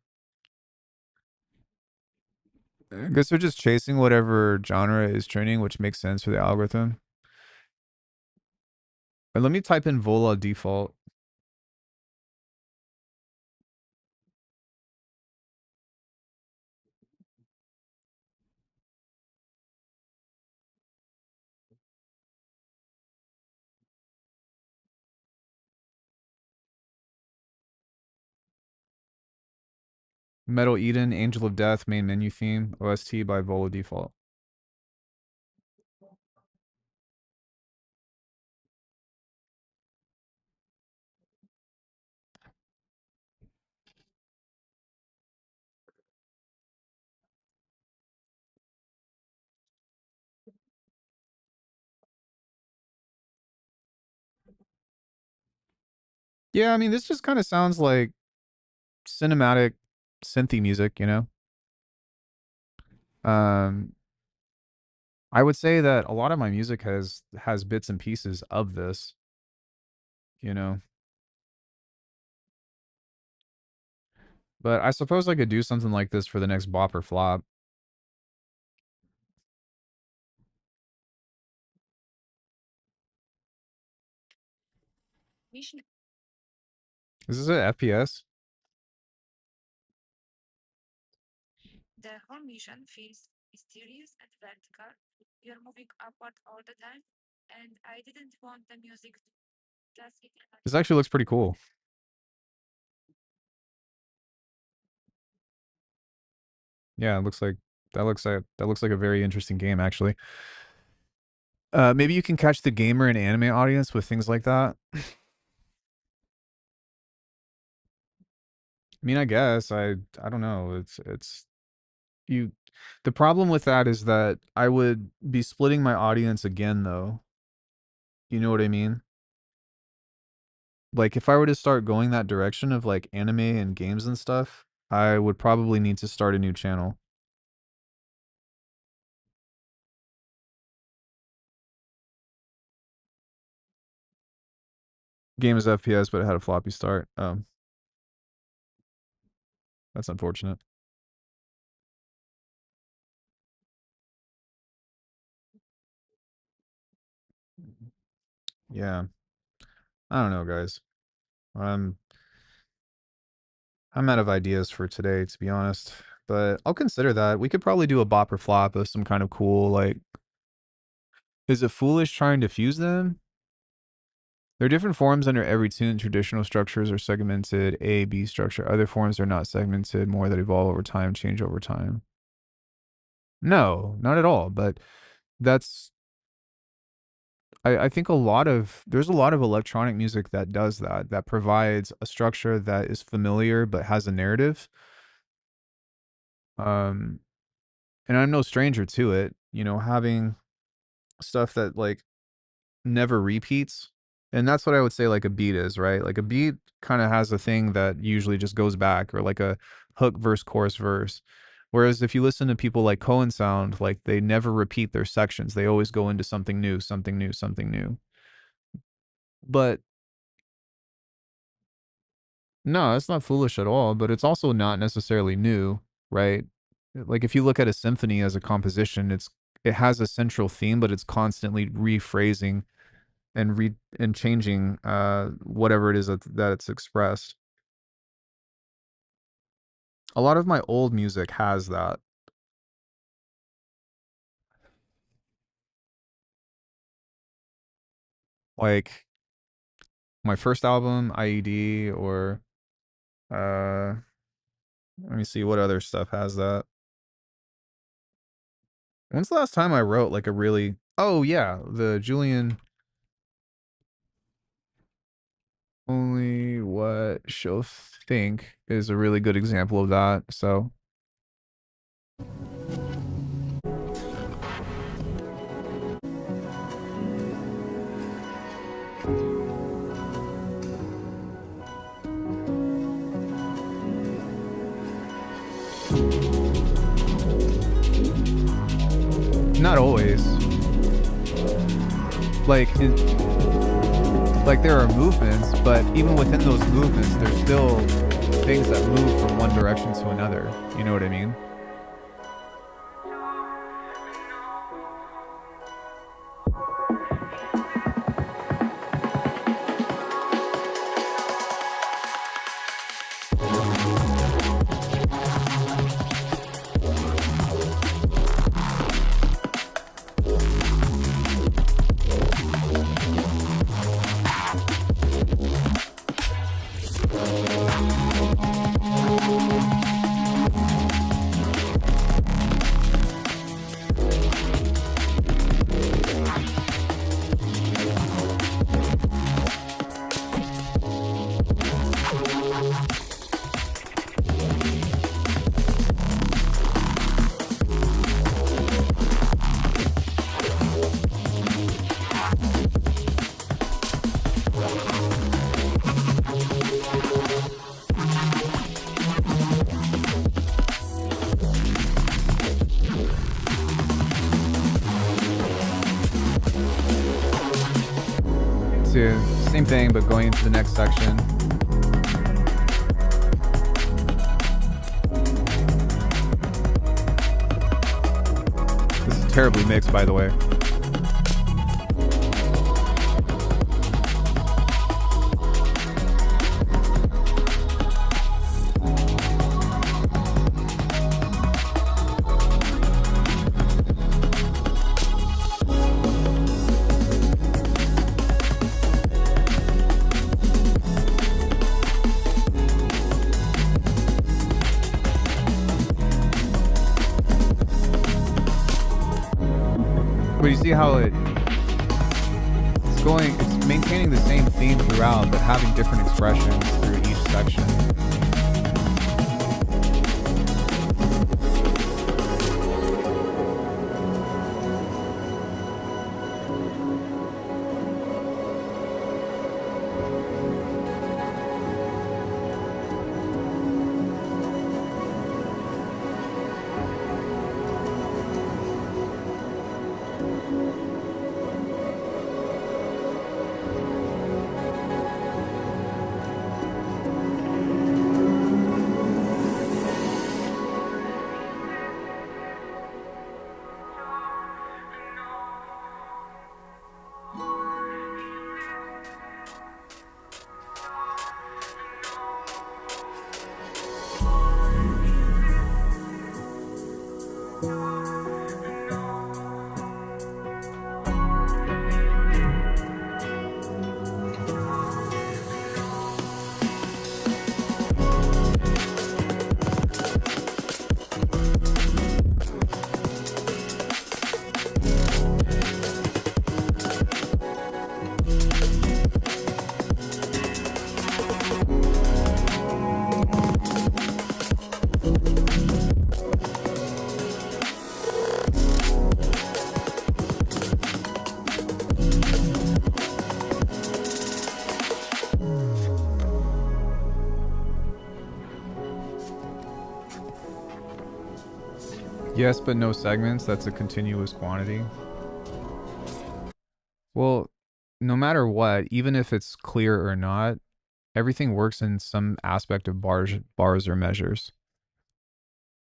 I guess they're just chasing whatever genre is trending, which makes sense for the algorithm. But let me type in Vola Default. Metal Eden, Angel of Death, main menu theme, OST by Vola Default. Yeah, I mean, this just kind of sounds like cinematic synthy music, you know? Um, I would say that a lot of my music has bits and pieces of this, you know? But I suppose I could do something like this for the next bop or flop. Is this an FPS? This actually looks pretty cool. Yeah, it looks like that looks like a very interesting game actually. Maybe you can catch the gamer and anime audience with things like that. I mean, I guess I don't know. It's you. The problem with that is that I would be splitting my audience again, though. You know what I mean? Like if I were to start going that direction of like anime and games and stuff, I would probably need to start a new channel. Game is FPS, but it had a floppy start. That's unfortunate. Yeah. I don't know, guys. Um, I'm out of ideas for today, to be honest. But I'll consider that. We could probably do a bop or flop of some kind of cool, like, is it foolish trying to fuse them? There are different forms under every tune. Traditional structures are segmented A, B structure. Other forms are not segmented, more that evolve over time, change over time. No, not at all. But that's I think there's a lot of electronic music that does that, that provides a structure that is familiar but has a narrative. Um, and I'm no stranger to it, having stuff that like never repeats. And that's what I would say like a beat is, right? Like a beat kind of has a thing that usually just goes back, or like a hook verse chorus verse. Whereas if you listen to people like Cohen Sound, like they never repeat their sections. They always go into something new, something new, something new. But no, it's not foolish at all, but it's also not necessarily new, right? Like if you look at a symphony as a composition, it has a central theme, but it's constantly rephrasing and changing whatever it is that it's expressed. A lot of my old music has that. Like my first album, IED, or uh let me see what other stuff has that. When's the last time I wrote like a really Oh yeah, the Julian Only What She'll Think is a really good example of that. So not always. Like like there are movements, but even within those movements, there's still things that move from one direction to another. You know what I mean? To same thing, but going into the next section. This is terribly mixed, by the way. But you see how it's maintaining the same theme throughout, but having different expressions through each section. Yes, but no segments. That's a continuous quantity. Well, no matter what, even if it's clear or not, everything works in some aspect of bars or measures.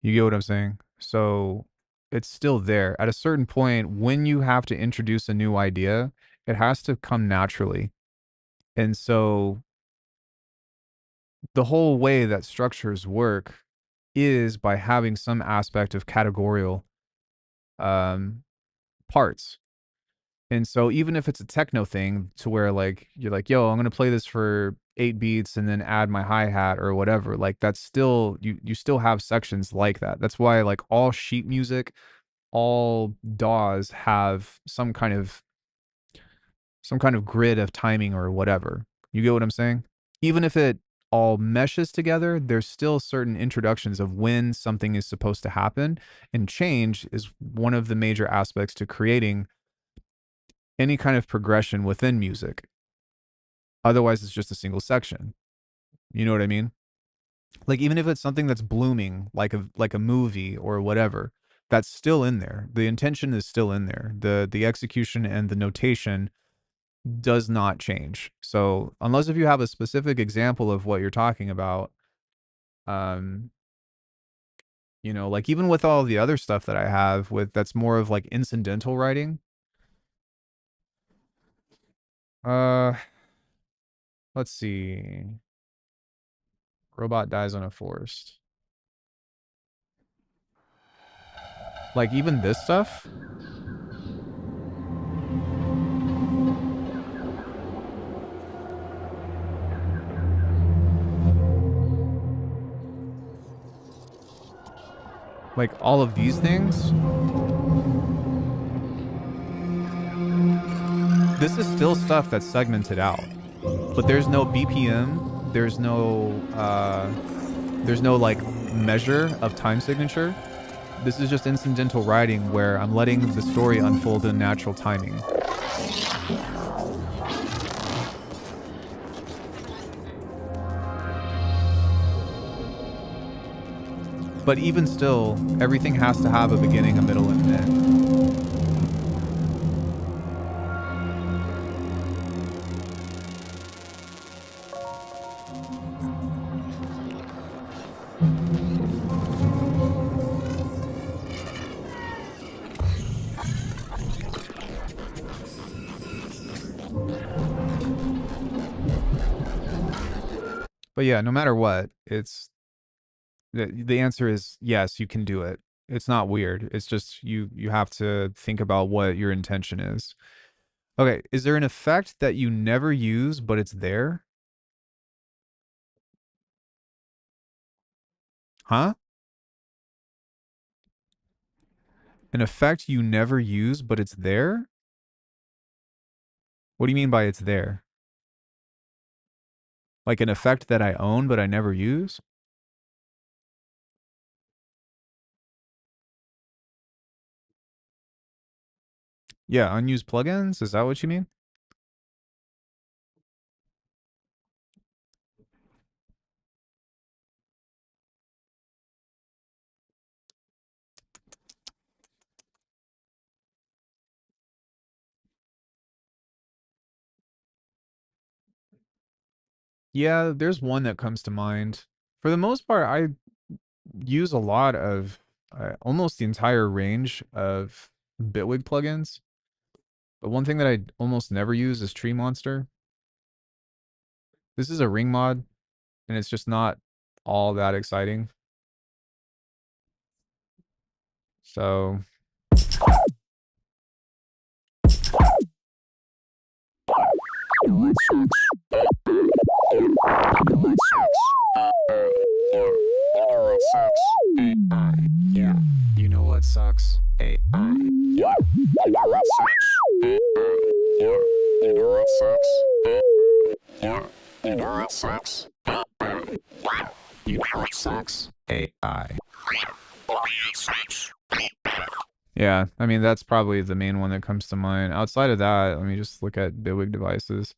You get what I'm saying? So it's still there. At a certain point, when you have to introduce a new idea, it has to come naturally. And so the whole way that structures work is by having some aspect of categorical um, parts. And so even if it's a techno thing to where like you're like, yo, I'm gonna play this for 8 beats and then add my hi-hat or whatever, like that's still you still have sections like that. That's why like all sheet music, all DAWs have some kind of grid of timing or whatever. You get what I'm saying? Even if it all meshes together, there's still certain introductions of when something is supposed to happen, and change is one of the major aspects to creating any kind of progression within music. Otherwise, it's just a single section. You know what I mean? Like even if it's something that's blooming, like a movie or whatever, that's still in there. The intention is still in there. The execution and the notation does not change. So unless if you have a specific example of what you're talking about, um, like even with all the other stuff that I have with that's more of like incidental writing. Uh, let's see. Robot dies on a forest. Like even this stuff, like all of these things, this is still stuff that's segmented out. But there's no BPM, there's no like measure of time signature. This is just incidental writing where I'm letting the story unfold in natural timing. But even still, everything has to have a beginning, a middle, and an end. But yeah, no matter what, the answer is yes, you can do it. It's not weird. It's just you have to think about what your intention is. Okay, is there an effect that you never use but it's there? Huh? An effect you never use but it's there? What do you mean by it's there? Like an effect that I own but I never use? Yeah, unused plugins? Is that what you mean? Yeah, there's one that comes to mind. For the most part, I use a lot of almost the entire range of Bitwig plugins. But one thing that I almost never use is Tree Monster. This is a ring mod, and it's just not all that exciting. So You know what sucks? You know what sucks? You know what sucks? AI. Yeah. You know what sucks? AI. Yeah. You know what sucks? AI. Yeah. You know what sucks? Yeah. You know what sucks? You know what sucks? AI. yeah, I mean that's probably the main one that comes to mind. Outside of that, let me just look at Bitwig devices.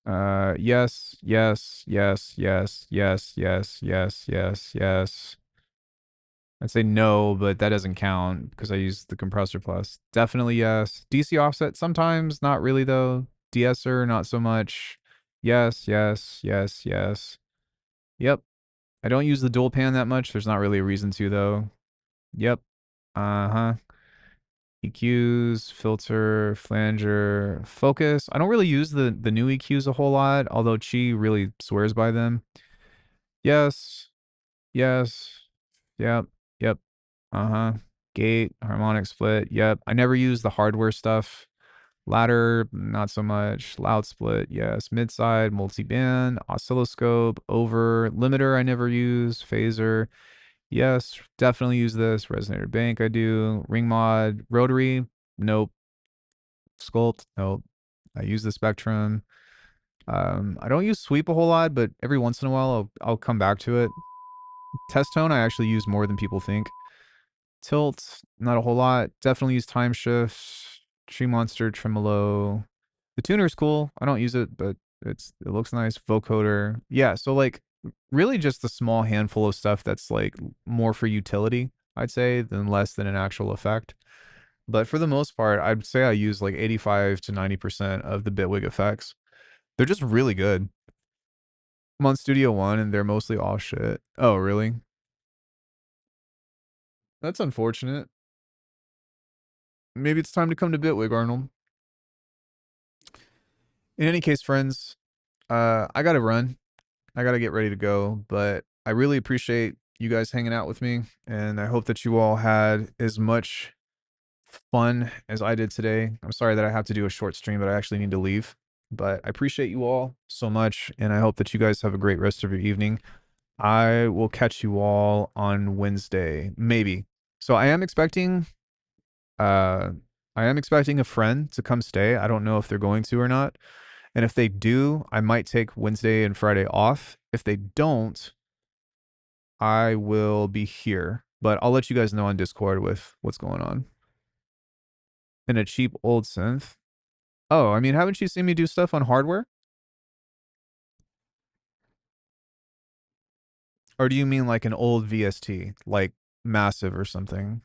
Yes, yes, yes, yes, yes, yes, yes, yes, yes. I'd say no, but that doesn't count because I use the compressor plus. Definitely yes. DC offset sometimes, not really though. De-esser, not so much. Yes, yes, yes, yes. Yep. I don't use the dual pan that much. There's not really a reason to though. Yep. Uh-huh. EQs, filter, flanger, focus. I don't really use the new EQs a whole lot, although Chi really swears by them. Yes. Yes. Yep. Yep. Uh-huh. Gate, harmonic split. Yep. I never use the hardware stuff. Ladder, not so much. Loud split, yes. Mid-side, multi-band, oscilloscope, over, limiter I never use, phaser. Yes, definitely use this. Resonator bank I do. Ring mod, rotary, nope. Sculpt, nope. I use the spectrum. I don't use sweep a whole lot, but every once in a while I'll come back to it. Test tone I actually use more than people think. Tilt, not a whole lot. Definitely use time shift, tree monster, tremolo. The tuner's cool. I don't use it, but it looks nice. Vocoder. Yeah, so like really just a small handful of stuff that's like more for utility, I'd say, than less than an actual effect. But for the most part, I'd say I use like 85 to 90% of the Bitwig effects. They're just really good. I'm on Studio One and they're mostly all shit. Oh, really? That's unfortunate. Maybe it's time to come to Bitwig, Arnold. In any case, friends, I gotta run. I gotta get ready to go, but I really appreciate you guys hanging out with me, and I hope that you all had as much fun as I did today. I'm sorry that I have to do a short stream, but I actually need to leave. But I appreciate you all so much, and I hope that you guys have a great rest of your evening. I will catch you all on Wednesday, maybe. So uh I am expecting a friend to come stay. I don't know if they're going to or not. And if they do, I might take Wednesday and Friday off. If they don't, I will be here. But I'll let you guys know on Discord with what's going on. And a cheap old synth. Oh, I mean, haven't you seen me do stuff on hardware? Or do you mean like an old VST, like massive or something?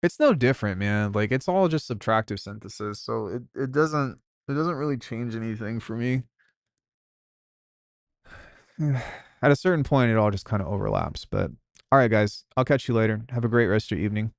It's no different, man. Like it's all just subtractive synthesis, so it doesn't really change anything for me. At a certain point, it all just kind of overlaps. But all right, guys, I'll catch you later. Have a great rest of your evening.